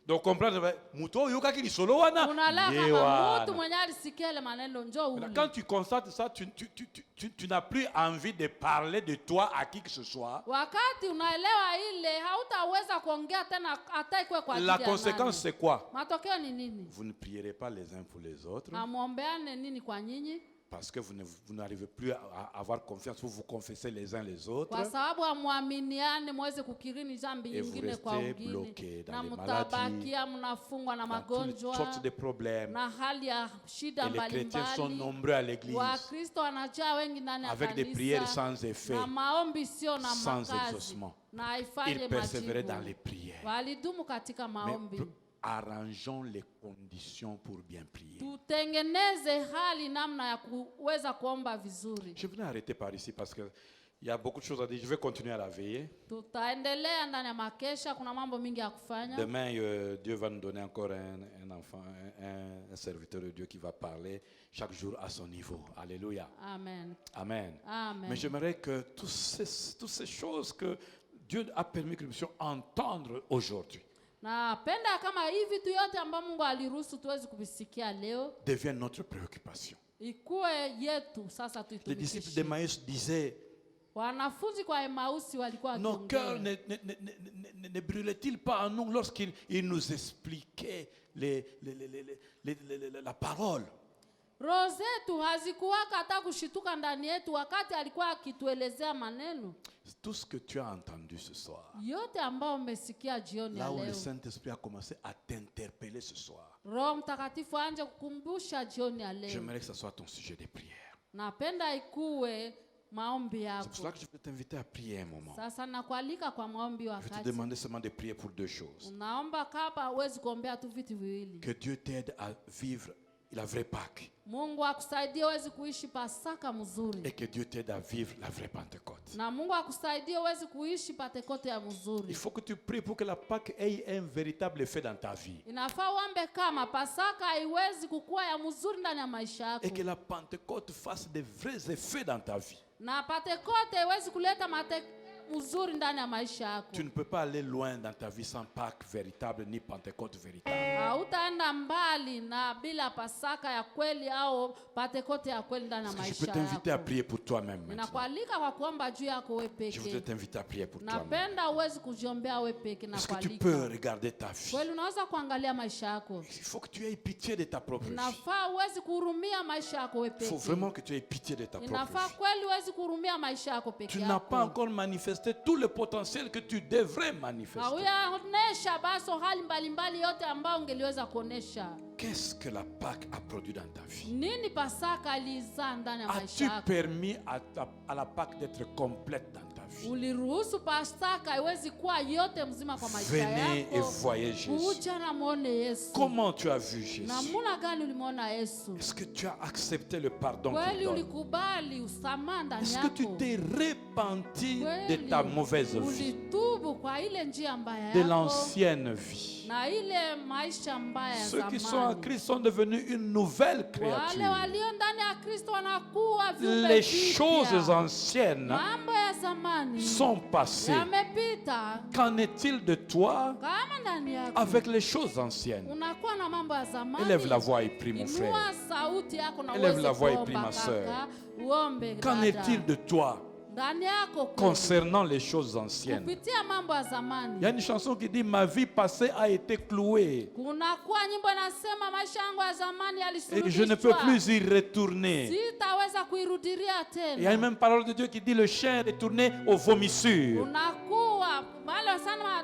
Donc comprendre muto yoka ki lisolo wana. Unalaka mtu mwenye alisikia ile maneno njoo ule. Quand tu constates ça, tu n'as plus envie de parler de toi à qui que ce soit. Wakati unaelewa ile hautaweza kuongea tena hata ikwe kwa ajili ya La conséquence c'est quoi? Matokeo ni nini? Vous ne prierez pas les uns pour les autres. Amwombeane nini kwa nyinyi? Parce que vous n'arrivez plus à avoir confiance, vous vous confessez les uns les autres. Kwa sababu amwaminiane muweze kukirini dhambi nyingine kwa wengine. Na mtabakia mnafungwa na magonjwa. Toutes de problèmes. Na hali ya shida mbalimbali. Les chrétiens sont nombreux à l'église. Wakristo wanajaa wengi ndani ya kanisa. Avec des prières sans effet. Na maombi sio na sans makazi. exaucement. Na haifanye majibu. Ils persévéraient dans les prières. Walidumu katika maombi. Arrangeons les conditions pour bien prier. Tutengeneze hali namna ya kuweza kuomba vizuri. Je vais arrêter par ici parce que il y a beaucoup de choses à dire. Je vais continuer à la veiller. Tutaendelea ndani ya makesha, kuna mambo mingi ya kufanya. Demain, Dieu va nous donner encore un enfant, un serviteur de Dieu qui va parler chaque jour à son niveau. Alléluia. Amen. Amen. Amen. Mais j'aimerais que toutes ces choses que Dieu a permis que nous puissions entendre aujourd'hui. Na penda kama hivi tu yote ambayo Mungu aliruhusu tuweze kubisikia leo devienne notre préoccupation. Ikuwe yetu sasa tuitumikishe. Les disciples d'Emmaüs disaient, wanafunzi kwa Emausi walikuwa wakiongea, nos cœurs ne brûlaient-ils pas en nous lorsqu'il nous expliquait la parole? Roho zetu hazikuwaka hata kushituka ndani yetu wakati alikuwa akituelezea maneno. Tout ce que tu as entendu ce soir, yote ambao umesikia jioni ya là où leo, le Saint-Esprit a commencé à t'interpeller ce soir, Roho Mtakatifu anje kukumbusha jioni ya leo. J'aimerais que ça soit ton sujet de prière. Napenda ikuwe maombi C'est pour yako. cela que je veux t'inviter à prier un moment. Sasa nakualika kwa maombi Je vais te wakati. demander seulement de prier pour deux choses. Unaomba kama huwezi kuombea tu vitu viwili. Que Dieu t'aide à vivre la vraie Pâque. Mungu akusaidie uweze kuishi Pasaka mzuri. Et que Dieu t'aide à vivre la vraie Pentecôte. Na Mungu akusaidie uweze kuishi Pentekoste ya Il mzuri. faut que tu pries pour que la Pâque ait un véritable effet dans ta vie. Inafaa uombe kama Pasaka haiwezi kukua ya mzuri ndani ya maisha yako. Et que la Pentecôte fasse des vrais effets dans ta vie. Na Pentekoste haiwezi kuleta mzuri ndani ya maisha yako. Tu ne peux pas aller loin dans ta vie sans Pâque véritable ni Pentecôte véritable. Hautaenda mbali na bila Pasaka ya kweli au Pentekoste ya kweli ndani ya Je maisha peux t'inviter à yako. prier pour toi-même maintenant. Ninakualika kwa kuomba juu yako wewe Je voudrais peke. t'inviter à prier pour toi-même. Napenda uweze kujiombea wewe peke na Est-ce que tu kualika. peux regarder ta vie? Kweli unaweza kuangalia maisha yako. Il faut que tu aies pitié de ta propre vie. Inafaa uweze kuhurumia maisha yako wewe Il faut peke. vraiment que tu aies pitié de ta propre Inafaa vie. kweli uweze kuhurumia maisha yako Tu peke n'as pas yako. encore manifesté tout le potentiel que tu devrais manifester. Hauyaonesha basi hali mbalimbali yote ambayo ungeliweza kuonesha. Qu'est-ce que la Pâque a produit dans ta vie? Nini Pasaka ilizaa ndani ya maisha As-tu yako? permis à la Pâque d'être complète dans ta vie? Uliruhusu Pasaka iwezi kuwa yote mzima kwa maisha Venez et yako. voyez Jésus. Kuja na muone Yesu. Comment tu as vu Jésus? Namuna gani ulimwona Yesu? Est-ce que tu as accepté le pardon qu'il Kweli donne? ulikubali usamaha ndani Est-ce que tu yako? t'es repenti de Kweli ta mauvaise vie, ulitubu kwa ile njia mbaya de yako l'ancienne vie? na ile maisha mbaya ya Ceux qui sont en zamani. Christ sont devenus une nouvelle Wale créature. walio ndani ya Kristo wanakuwa viumbe Les vipya. choses anciennes Mambo ya zamani sont passées. yamepita. Qu'en est-il de toi Kama ndani yako avec les choses anciennes? unakuwa na mambo ya zamani, Élève la voix et prie, mon frère. inua sauti yako na Élève uweze la voix et kuomba prie, ma sœur. kaka, uombe Qu'en dada. est-il de toi Ndani yako kweli, concernant les choses anciennes? kupitia mambo ya Il y a zamani. une chanson qui dit ma vie passée a été clouée Kunakuwa nyimbo inasema maisha yangu ya zamani et je ne peux yalisulubishwa, plus y retourner. sitaweza kuirudilia Il y a une tena. même parole de Dieu qui dit le chien est retourné aux vomissures. Unakuwa bale sana,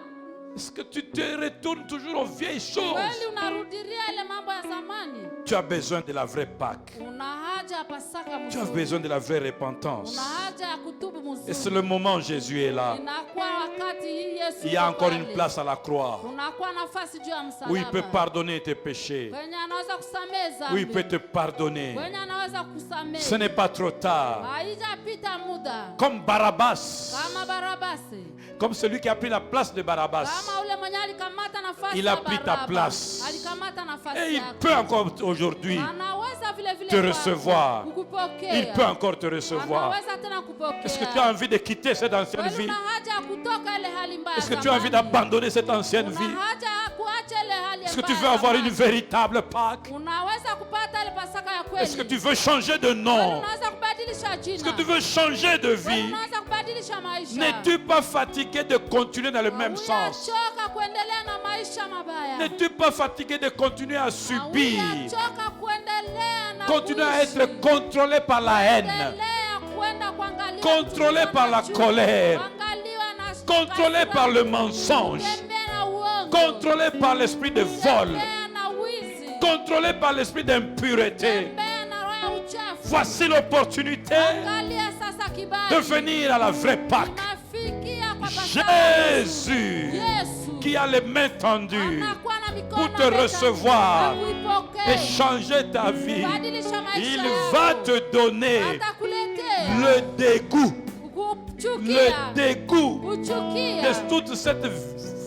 Est-ce que tu te retournes toujours aux vieilles choses? kweli unarudilia ile mambo ya zamani. Tu as besoin de la vraie Pâque. Una haja ya Pasaka Tu as mzuri, besoin de la vraie repentance. una haja ya kutubu Et c'est mzuri. le moment où Jésus est là. Inakuwa wakati hii Yesu Il y a yuko encore pale. une place à la croix Unakuwa nafasi juu ya où il peut msalaba. pardonner tes péchés, Kwenye anaweza kusamehe où il dhambi. peut te pardonner. Kwenye anaweza Ce kusamehe. n'est pas trop tard. Haijapita muda. Comme Barabbas, Kama Barabasi. comme celui qui a pris la place de Barabbas. Kama ule mwenye alikamata nafasi Il a ya pris ta Baraba. place. Alikamata nafasi Et il yako. peut encore aujourd'hui Anaweza vile vile te kwako recevoir. kukupokea. Il peut encore te recevoir. Anaweza tena kupokea. Est-ce que tu as envie de quitter cette ancienne Kweli vie? una haja ya kutoka ile hali mbaya Est-ce que ya tu as envie zamani? d'abandonner cette ancienne Una vie? haja ya kuacha ile hali Est-ce que tu mbaya veux ya avoir une zamani? véritable Pâque? Unaweza kupata ile Pasaka ya kweli. Est-ce que tu veux changer de Kweli nom? unaweza kubadilisha jina. Est-ce que tu veux changer de Kweli vie? unaweza kubadilisha maisha. N'es-tu pas fatigué de continuer dans le même sens? Hauyachoka kuendelea na maisha mabaya. N'es-tu pas fatigué de continuer à subir? Hauyachoka kuendelea na Continuer à kuishi. être contrôlé par la haine, Endelea kwenda kuangalia contrôlé vitu par la juu. colère, Kuangaliwa na contrôlé kasi par le watu. mensonge, Kutembea na uongo. contrôlé par l'esprit de vol, Kutembea na wizi. contrôlé par l'esprit d'impureté. Kutembea na roho ya uchafu. Voici l'opportunité Angalia sasa de kibali. venir à la vraie Pâque. Unafikia kwa Pasaka. Jésus, Yesu qui a les mains tendues anakuwa na mikono pour te ametandikwa recevoir na kuipokea. et changer ta vie, Badilisha maisha il yako. va te donner Atakuletea le dégoût, kuchukia, le dégoût kuchukia de toute cette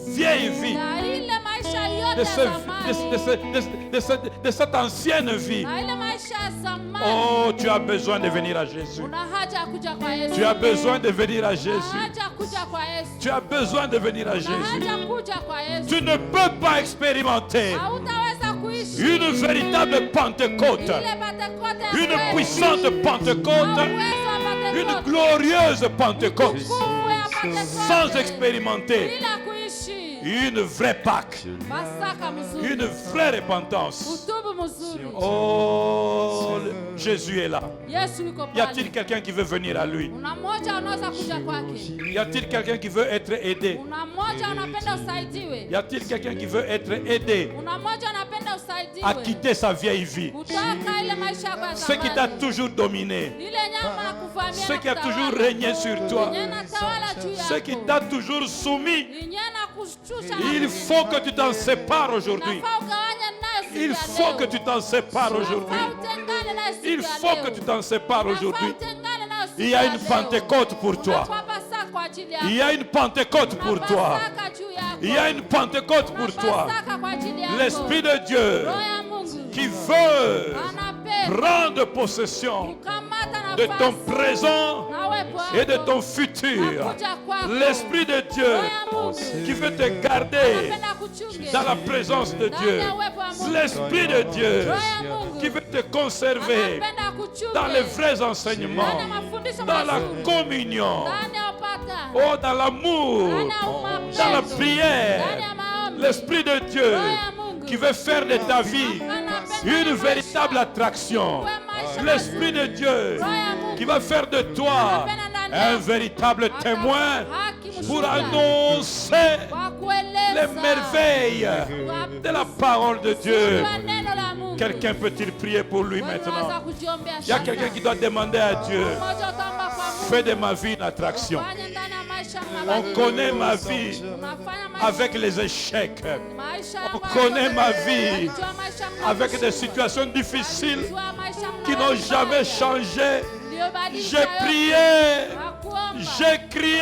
vieille vie, na ile maisha yote de, ya ce- de, zamani, de cette ancienne vie. na ile maisha ya zamani. Oh, tu as besoin de venir à Jésus. Una haja ya kuja kwa Yesu. Tu as besoin de venir à Una Jésus. haja ya kuja kwa Yesu. Tu as besoin de venir à Una Jésus. haja ya kuja kwa Yesu. Tu ne peux pas expérimenter Hautaweza kuishi une véritable Pentecôte, ile Pentekoste ya une kweli. puissante Pentecôte, Na uwezo wa une Pentekoste. glorieuse Pentecôte, Nguvu ya Pentekoste. sans expérimenter Bila kuishi une vraie Pâque, Pasaka mzuri. une vraie repentance. Utubu mzuri. Oh, Jésus est là. Yesu yuko Y a-t-il pale. quelqu'un qui veut venir à lui? Una mmoja unaweza kuja kwake. Y a-t-il quelqu'un qui veut être aidé? Una mmoja unapenda usaidiwe. Y a-t-il quelqu'un qui veut être aidé? Una mmoja unapenda usaidiwe. à quitter sa vieille vie. kutoka ile maisha yako ya Ce qui t'a zamani. toujours dominé. Ile nyama ya kuvamia Ce na qui a toujours kutawala. régné sur toi. Yenye inatawala juu Ce qui yako. t'a toujours soumis. Yenye inakushusha Il na faut que tu t'en sépares aujourd'hui. unafaa ugawanye nayo siku Il ya faut leo. que tu t'en sépares aujourd'hui. Unafaa utengane nayo siku Il ya faut que leo. tu t'en sépares Unafaa aujourd'hui. utengane nayo siku Il y a ya une leo. Pentecôte pour toi. Unakuwa Pasaka kwa ajili yako. Il y a une Pentecôte pour Kuna toi. Pasaka juu yako. Il y a une Pentecôte Kuna pour toi. Pasaka kwa ajili yako. L'Esprit de Dieu Roho ya Mungu qui veut anapenda prendre possession kukamata de ton nafasi présent na uwepo wako. et de ton futur. Nakuja kwako. L'Esprit de Dieu Roho ya Mungu qui veut te garder anapenda kuchunge. dans la présence de Dieu. L'Esprit de Dieu Roho ya Mungu qui veut te conserver anapenda kuchunge. dans les vrais enseignements, Ndani ya mafundisho dans la mazuri. communion, Ndani ya upata. oh, dans l'amour, Ndani ya umapendo. dans la Ndani prière. ya maombi. L'Esprit de Dieu Roho ya Mungu qui veut faire de ta vie anapenda une véritable attraction. L'Esprit de Dieu Roho ya Mungu qui va faire de toi un véritable témoin pour annoncer kwa les kueleza merveilles de la parole de Dieu. kwa neno la Mungu. Quelqu'un peut-il prier pour lui Wewe maintenant? unaweza kujiombea Il y a shaka. quelqu'un qui doit demander à Dieu, Mmoja utaomba kwa Mungu. fais de ma vie une attraction. Fanye ndani ya maisha On mabadiliko. connaît ma vie Unafanya maisha- avec les échecs, maisha on ambayo- connaît ma vie Unajua maisha avec des mnayoishi. situations difficiles Unajua maisha qui n'ont mnayoishi. jamais changé. Iliyobadilisha J'ai yote. prié, Hakuomba. j'ai crié,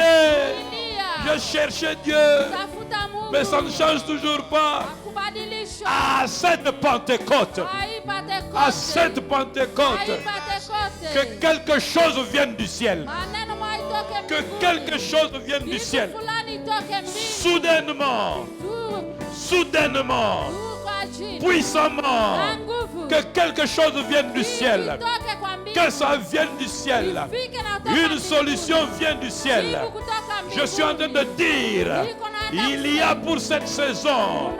Lilia. j'ai cherché Dieu, Tafuta Mungu. mais ça ne change toujours pas. Hakubadilishwa. À cette Pentecôte, Haipate kote. à cette Pentecôte, Haipate kote. que quelque chose vienne du ciel, Maneno maitoke que mbinguni. quelque chose vienne du Kitu ciel. fulani itoke mbinguni. Soudainement, soudainement, Tu kwa ajili. puissamment, Na nguvu. que quelque chose vienne du ciel, Itoke kwa mbingu. que ça vienne du ciel. Ifike na kutoka Une mbinguni. solution vient du ciel. Jibu kutoka Je suis en train de dire, il y a pour cette saison,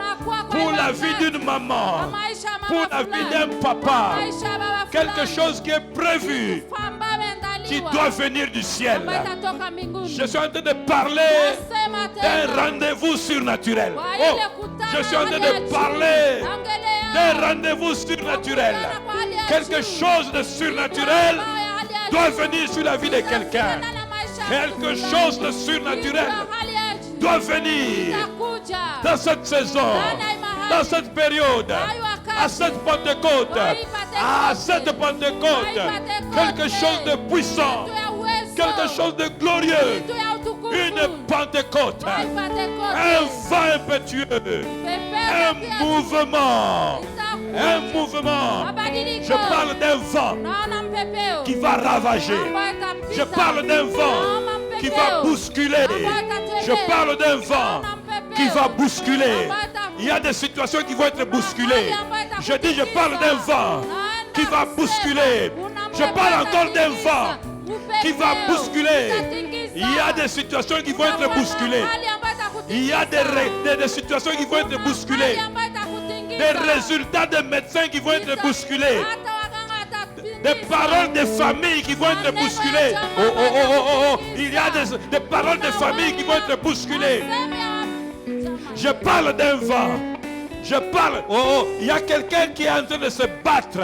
pour la vie d'une maman, pour la vie d'un papa, quelque chose qui est prévu, qui doit venir du ciel. Je suis en train de parler d'un rendez-vous surnaturel. Oh, je suis en train de parler d'un rendez-vous surnaturel. Quelque chose de surnaturel doit venir sur la vie de quelqu'un. Quelque chose de surnaturel doit venir dans cette saison, dans cette période, à cette Pentecôte, à cette Pentecôte. Quelque chose de puissant, quelque chose de glorieux, une Pentecôte, un vent impétueux, un mouvement, un mouvement. Je parle d'un vent qui va ravager. Je parle d'un vent qui va bousculer. Je parle d'un vent qui va bousculer. Il y a des situations qui vont être bousculées. Je dis, je parle d'un vent qui va bousculer. Je parle encore d'un vent qui va bousculer. Il y a des situations qui vont être bousculées. Il y a des situations qui vont être bousculées. Des résultats de médecins qui vont être bousculés. Des paroles de famille qui vont être bousculées. Oh, oh, oh, oh, oh, oh. Il y a des paroles de famille qui vont être bousculées. Je parle d'un vent. Je parle. Oh, oh. Il y a quelqu'un qui est en train de se battre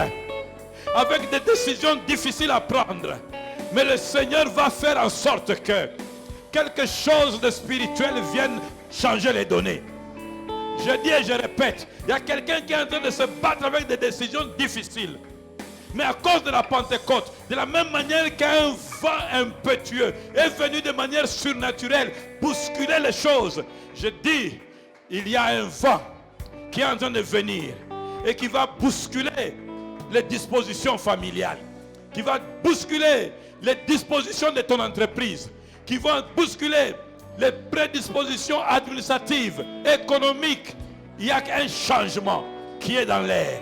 avec des décisions difficiles à prendre. Mais le Seigneur va faire en sorte que quelque chose de spirituel vienne changer les données. Je dis et je répète, il y a quelqu'un qui est en train de se battre avec des décisions difficiles. Mais à cause de la Pentecôte, de la même manière qu'un vent impétueux est venu de manière surnaturelle bousculer les choses, je dis, il y a un vent qui est en train de venir et qui va bousculer les dispositions familiales, qui va bousculer les dispositions de ton entreprise, qui vont bousculer les prédispositions administratives, économiques. Il y a un changement qui est dans l'air.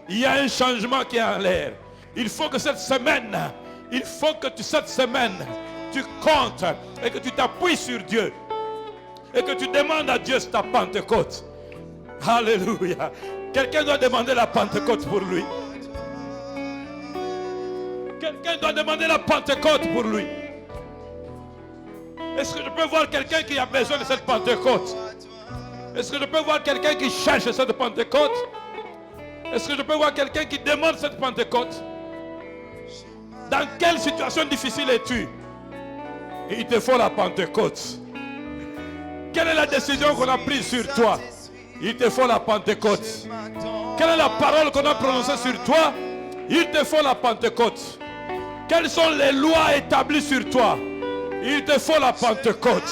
Il y a un changement qui est en l'air. Il faut que cette semaine, cette semaine, tu comptes et que tu t'appuies sur Dieu. Et que tu demandes à Dieu ta Pentecôte. Alléluia. Quelqu'un doit demander la Pentecôte pour lui. Quelqu'un doit demander la Pentecôte pour lui. Est-ce que je peux voir quelqu'un qui a besoin de cette Pentecôte? Est-ce que je peux voir quelqu'un qui cherche cette Pentecôte? Est-ce que je peux voir quelqu'un qui demande cette Pentecôte? Dans quelle situation difficile es-tu? Il te faut la Pentecôte. Quelle est la décision qu'on a prise sur toi? Il te faut la Pentecôte. Quelle est la parole qu'on a prononcée sur toi? Il te faut la Pentecôte. Quelles sont les lois établies sur toi? Il te faut la Pentecôte.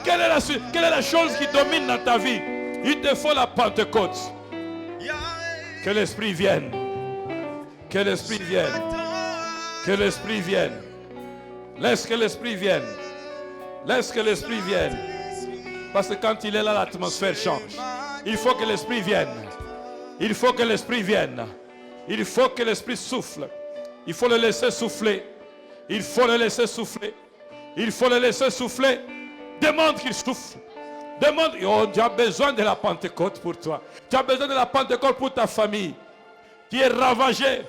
Quelle est la chose qui domine dans ta vie? Il te faut la Pentecôte. Que l'Esprit vienne. Que l'Esprit vienne. Que l'Esprit vienne. Laisse que l'Esprit vienne. Laisse que l'Esprit vienne. Parce que quand il est là, l'atmosphère change. Il faut que l'Esprit vienne. Il faut que l'Esprit vienne. Il faut que l'Esprit souffle. Il faut le laisser souffler. Il faut le laisser souffler. Il faut le laisser souffler. Demande qu'il souffle. Demande. Oh, tu as besoin de la Pentecôte pour toi. Tu as besoin de la Pentecôte pour ta famille qui est ravagée.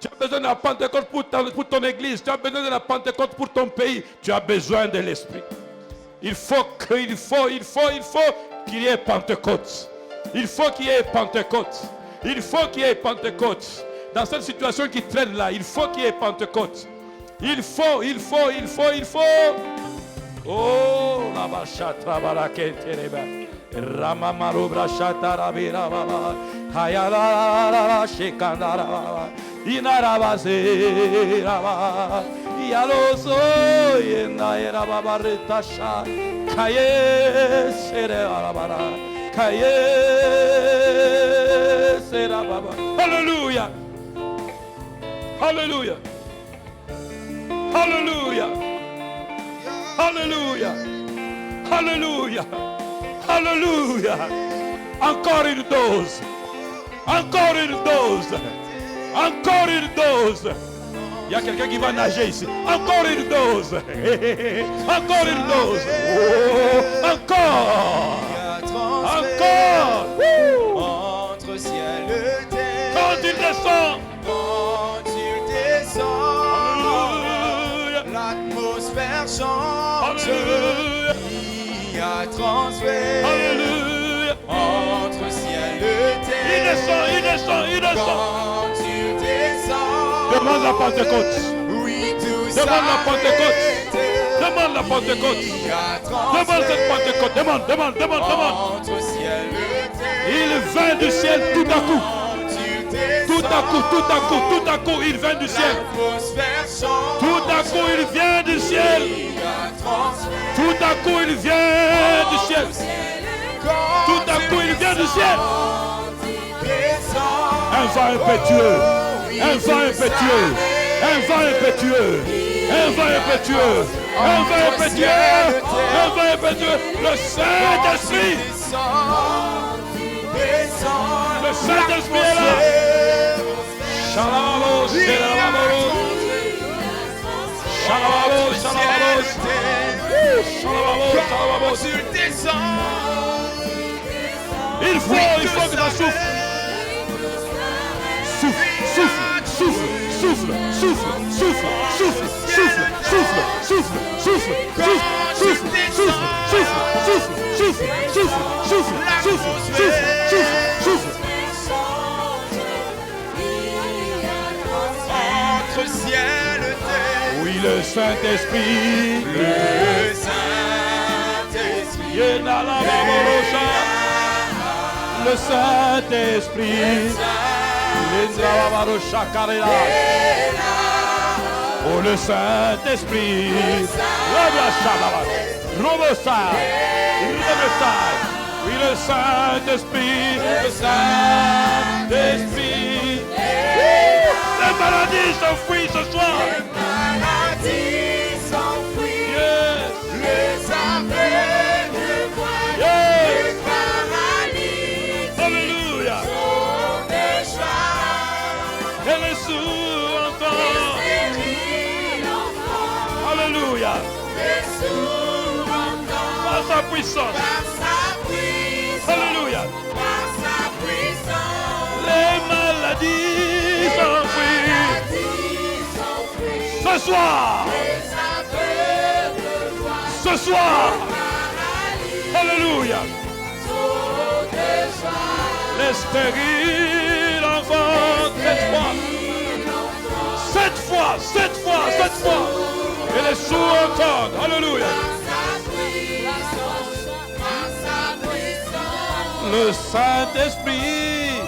Tu as besoin de la Pentecôte pour ton église. Tu as besoin de la Pentecôte pour ton pays. Tu as besoin de l'Esprit. Il faut qu'il y ait Pentecôte. Il faut qu'il y ait Pentecôte. Il faut qu'il y ait Pentecôte. Dans cette situation qui traîne là, il faut qu'il y ait Pentecôte. Il faut. Oh, la bachatra baraketereba. Ramamaru brachata rabira baba. Hayala shekandara baba. Inarabase raba. Yaloso yena era baba retasha. Kaye sere baba. Kaye sera baba. Hallelujah. Hallelujah. Hallelujah. Hallelujah. Hallelujah. Hallelujah. Encore une dose. Encore une dose. Encore une dose. Il y a quelqu'un qui va nager ici. Encore une dose. Encore une dose. Oh, encore. Encore. Entre ciel et terre. Quand il descend. Quand il descend. L'atmosphère change. Alléluia. Il y a transfert. Alléluia. Entre ciel et terre. Il descend. Quand il descend. Demande la Pentecôte. Oui, tout Demande la Pentecôte. s'arrête. Demande la Pentecôte. Il y a Demande transfert. cette Pentecôte. Demande. Entre ciel et terre. Il vient du ciel tout à coup. Tout à coup, il vient du ciel. Tout à coup, il vient du ciel. Tout à coup, il vient du ciel. Tout à coup, il vient du ciel. Un vent impétueux. Un vent impétueux. Un vent impétueux. Un vent impétueux. Un vent impétueux. Un vent impétueux. Le Saint-Esprit. Le Saint-Esprit est là. Shalabalo, shalabalo. Shalabalo, shalabalo. Shalabalo, shalabalo. Il faut que ça souffle. Entre ciel et terre. Oui, le Saint-Esprit. Le Saint-Esprit. Le Saint-Esprit. Oh, le Saint-Esprit. Oui, le Saint-Esprit. Le Saint-Esprit. Les maladies s'enfuient ce soir. Yes. Yes. Alléluia. Et les sourds entendent. Alléluia. Par sa puissance. Alléluia. Les maladies s'enfuient. Ce soir. Ce soir. Alléluia. Les stériles enfants, cette fois. Et les sourds entendent. Alléluia. Le Saint-Esprit.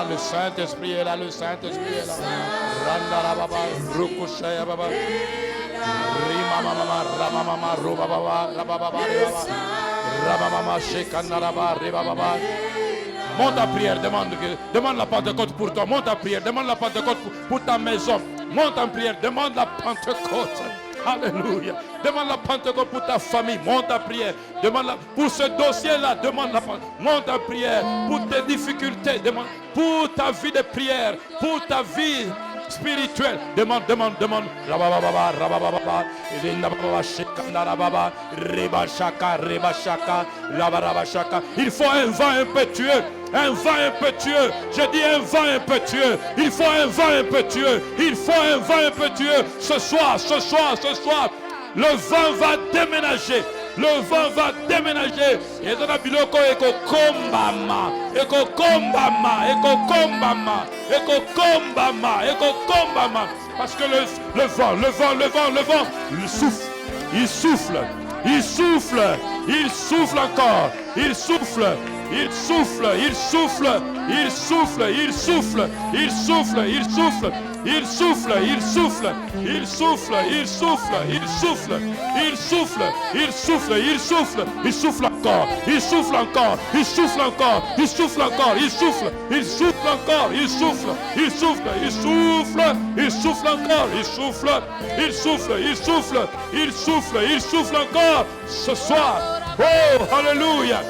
Le Saint-Esprit est là, le Saint-Esprit est là. Monte ta prière, demande la Pentecôte pour toi. Monte ta prière, demande la Pentecôte pour ta maison. Monte en prière, demande la Pentecôte. Alléluia. Demande la Pentecôte pour ta famille. Monte ta prière. Demande pour ce dossier-là. Demande la Pentecôte. Monte ta prière pour tes difficultés. Demande pour ta vie de prière. Pour ta vie spirituelle. Demande. Il faut un vent impétueux. Un vent impétueux. Je dis un vent impétueux. Il faut un vent impétueux. Il faut un vent impétueux. Ce soir. Le vent va déménager. Le vent va déménager. Et dans la biloko eko kombama. Parce que le vent, il souffle encore. Il souffle. Encore ce soir. Oh, alléluia.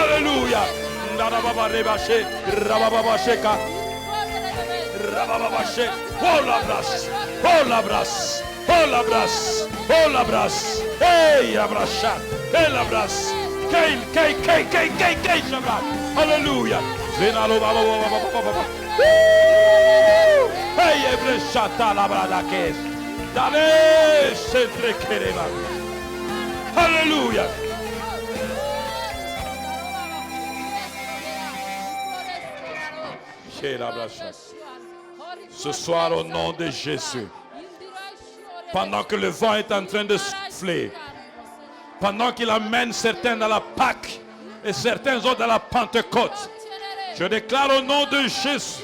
Alléluia. Alléluia. Alléluia. Ce soir, au nom de Jésus, pendant que le vent est en train de souffler, pendant qu'il amène certains dans la Pâque et certains autres dans la Pentecôte, je déclare au nom de Jésus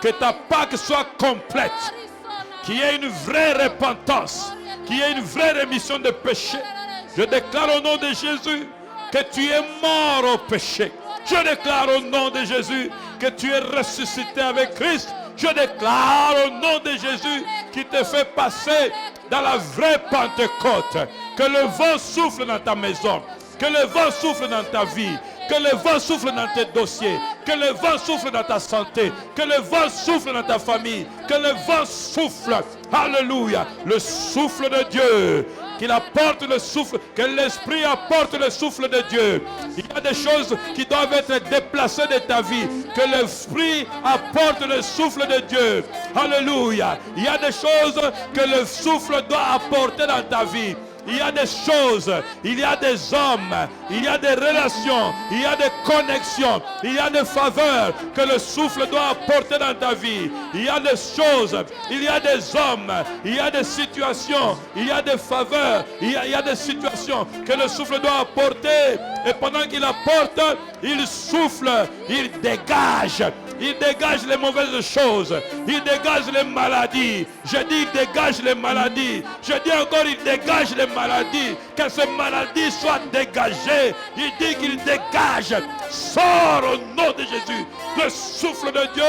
que ta Pâque soit complète, qu'il y ait une vraie repentance, qu'il y ait une vraie rémission de péché. Je déclare au nom de Jésus que tu es mort au péché. Je déclare au nom de Jésus que tu es ressuscité avec Christ. Je déclare au nom de Jésus qui te fait passer dans la vraie Pentecôte. Que le vent souffle dans ta maison. Que le vent souffle dans ta vie. Que le vent souffle dans tes dossiers. Que le vent souffle dans ta santé. Que le vent souffle dans ta famille. Que le vent souffle. Alléluia. Le souffle de Dieu. Qu'il apporte le souffle. Que l'Esprit apporte le souffle de Dieu. Il y a des choses qui doivent être déplacées de ta vie. Que l'Esprit apporte le souffle de Dieu. Alléluia. Il y a des choses que le souffle doit apporter dans ta vie. Il y a des choses, il y a des hommes, il y a des relations, il y a des connexions, il y a des faveurs que le souffle doit apporter dans ta vie. Il y a des choses, il y a des hommes, il y a des situations, il y a des faveurs, il y a des situations que le souffle doit apporter. Et pendant qu'il apporte, il souffle, il dégage Il dégage les mauvaises choses. Il dégage les maladies. Je dis, il dégage les maladies. Je dis encore, il dégage les maladies. Que ces maladies soient dégagées. Il dit qu'il dégage. Sors au nom de Jésus. Le souffle de Dieu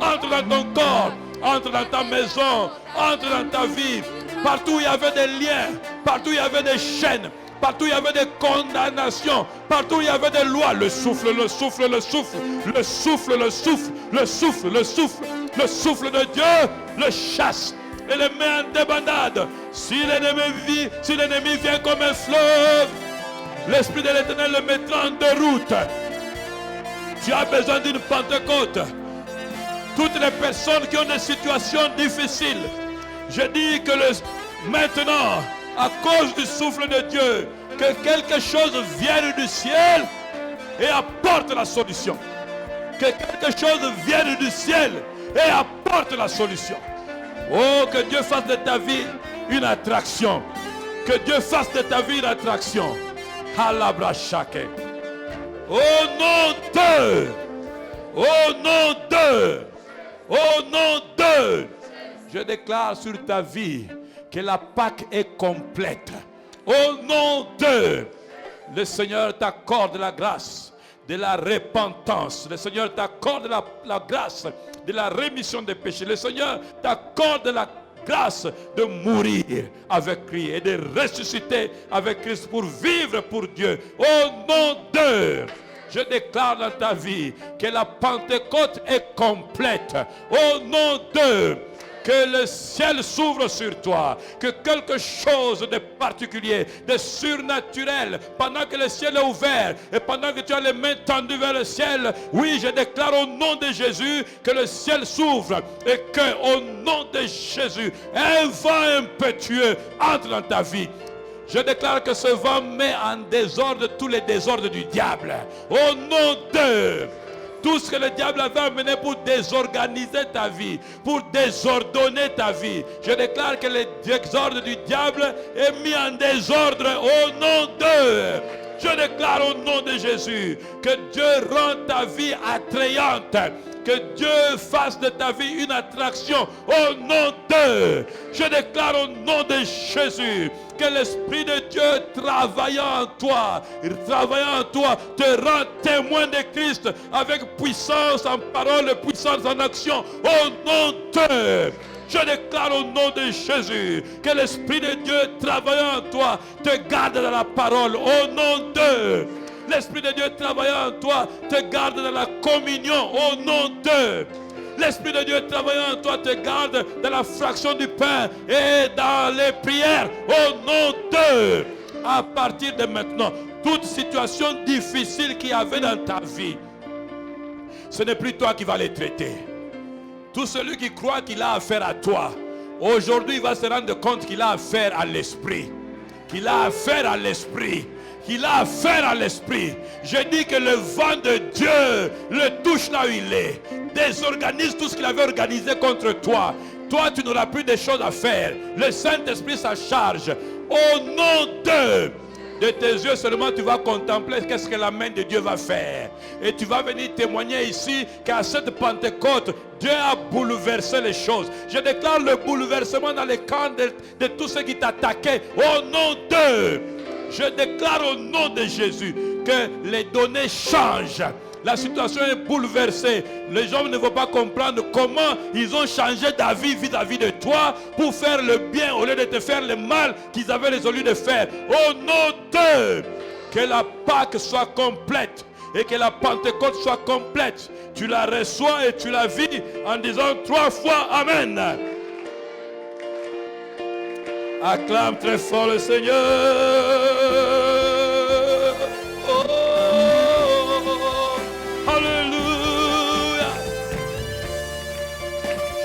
entre dans ton corps, entre dans ta maison, entre dans ta vie. Partout où il y avait des liens, partout où il y avait des chaînes, partout où il y avait des condamnations, partout où il y avait des lois, le souffle, le souffle, le souffle, le souffle, le souffle, le souffle, le souffle, le souffle de Dieu le chasse et le met en débandade. Si l'ennemi vient comme un fleuve, l'Esprit de l'Éternel le mettra en déroute. Tu as besoin d'une Pentecôte. Toutes les personnes qui ont des situations difficiles, je dis que maintenant, à cause du souffle de Dieu, que quelque chose vienne du ciel et apporte la solution. Que quelque chose vienne du ciel et apporte la solution. Oh, que Dieu fasse de ta vie une attraction. Que Dieu fasse de ta vie une attraction. Halabrashake. Au nom de, au nom de, au nom de, je déclare sur ta vie que la Pâque est complète. Au nom de, le Seigneur t'accorde la grâce de la repentance. Le Seigneur t'accorde la grâce de la rémission des péchés. Le Seigneur t'accorde la grâce de mourir avec lui et de ressusciter avec Christ pour vivre pour Dieu. Au nom de, je déclare dans ta vie que la Pentecôte est complète. Au nom de, que le ciel s'ouvre sur toi, que quelque chose de particulier, de surnaturel, pendant que le ciel est ouvert et pendant que tu as les mains tendues vers le ciel, oui, je déclare au nom de Jésus que le ciel s'ouvre et que au nom de Jésus, un vent impétueux entre dans ta vie. Je déclare que ce vent met en désordre tous les désordres du diable. Au nom de tout ce que le diable avait amené pour désorganiser ta vie, pour désordonner ta vie. Je déclare que le désordre du diable est mis en désordre au nom de. Je déclare au nom de Jésus que Dieu rend ta vie attrayante. Que Dieu fasse de ta vie une attraction au nom de. Je déclare au nom de Jésus que l'Esprit de Dieu travaillant en toi, te rend témoin de Christ avec puissance en parole et puissance en action au nom de. Je déclare au nom de Jésus que l'Esprit de Dieu travaillant en toi te garde dans la parole au nom de. L'Esprit de Dieu travaillant en toi te garde dans la communion au nom de. L'Esprit de Dieu travaillant en toi te garde dans la fraction du pain et dans les prières au nom de. À partir de maintenant, toute situation difficile qu'il y avait dans ta vie, ce n'est plus toi qui vas les traiter. Tout celui qui croit qu'il a affaire à toi, aujourd'hui il va se rendre compte qu'il a affaire à l'Esprit. Qu'il a affaire à l'Esprit. Qu'il a affaire à l'Esprit. Je dis que le vent de Dieu le touche là où il est. Désorganise tout ce qu'il avait organisé contre toi. Toi, tu n'auras plus de choses à faire. Le Saint-Esprit s'en charge. Au nom de tes yeux seulement, tu vas contempler qu'est-ce que la main de Dieu va faire. Et tu vas venir témoigner ici qu'à cette Pentecôte, Dieu a bouleversé les choses. Je déclare le bouleversement dans les camps de tous ceux qui t'attaquaient. Au nom de. Je déclare au nom de Jésus que les données changent. La situation est bouleversée. Les gens ne vont pas comprendre comment ils ont changé d'avis vis-à-vis de toi pour faire le bien au lieu de te faire le mal qu'ils avaient résolu de faire. Au nom de, que la Pâque soit complète et que la Pentecôte soit complète. Tu la reçois et tu la vis en disant 3 fois Amen. Acclame très fort le Seigneur. Oh, alléluia.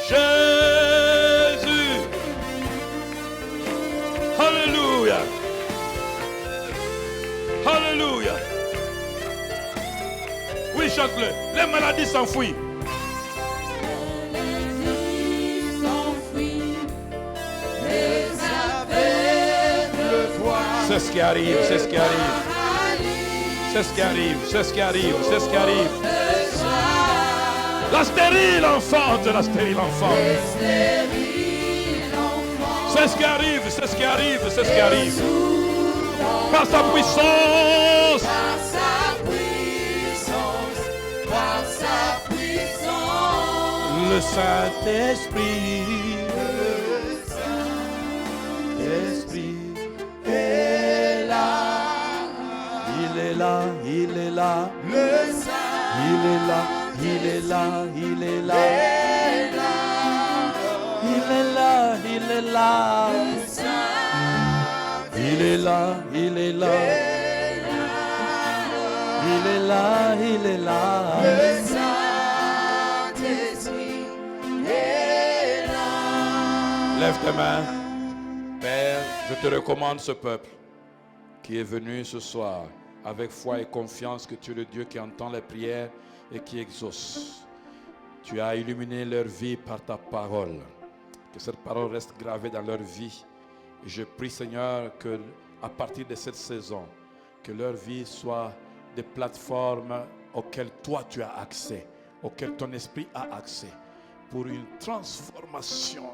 Jésus. Alléluia. Alléluia. Oui, chante-le. Les maladies s'enfuient. C'est ce qui arrive, c'est ce qui arrive. C'est ce qui arrive, c'est ce qui arrive, c'est ce qui arrive. La stérile enfante, la stérile enfant. C'est ce qui arrive, c'est ce qui arrive, c'est ce qui arrive. Par sa puissance. Le Saint-Esprit. Est là. Il est là, il est là. Le Saint Il est là, il est là, il est là. Il est là, il est là. Il est là, il est là. Il est là, il est là. Le Saint-Esprit est là. Lève tes mains. Père, je te recommande ce peuple qui est venu ce soir avec foi et confiance que tu es le Dieu qui entend les prières et qui exauce. Tu as illuminé leur vie par ta parole. Que cette parole reste gravée dans leur vie. Et je prie, Seigneur, que à partir de cette saison, que leur vie soit des plateformes auxquelles toi tu as accès, auxquelles ton esprit a accès, pour une transformation.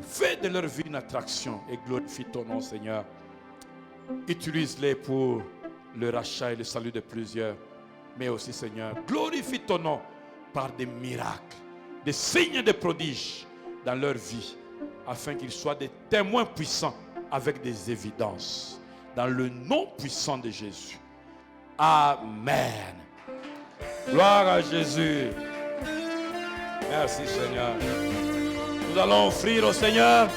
Fais de leur vie une attraction et glorifie ton nom, Seigneur. Utilise-les pour le rachat et le salut de plusieurs. Mais aussi, Seigneur, glorifie ton nom par des miracles, des signes et des prodiges dans leur vie, afin qu'ils soient des témoins puissants avec des évidences. Dans le nom puissant de Jésus. Amen. Gloire à Jésus. Merci, Seigneur. Nous allons offrir au Seigneur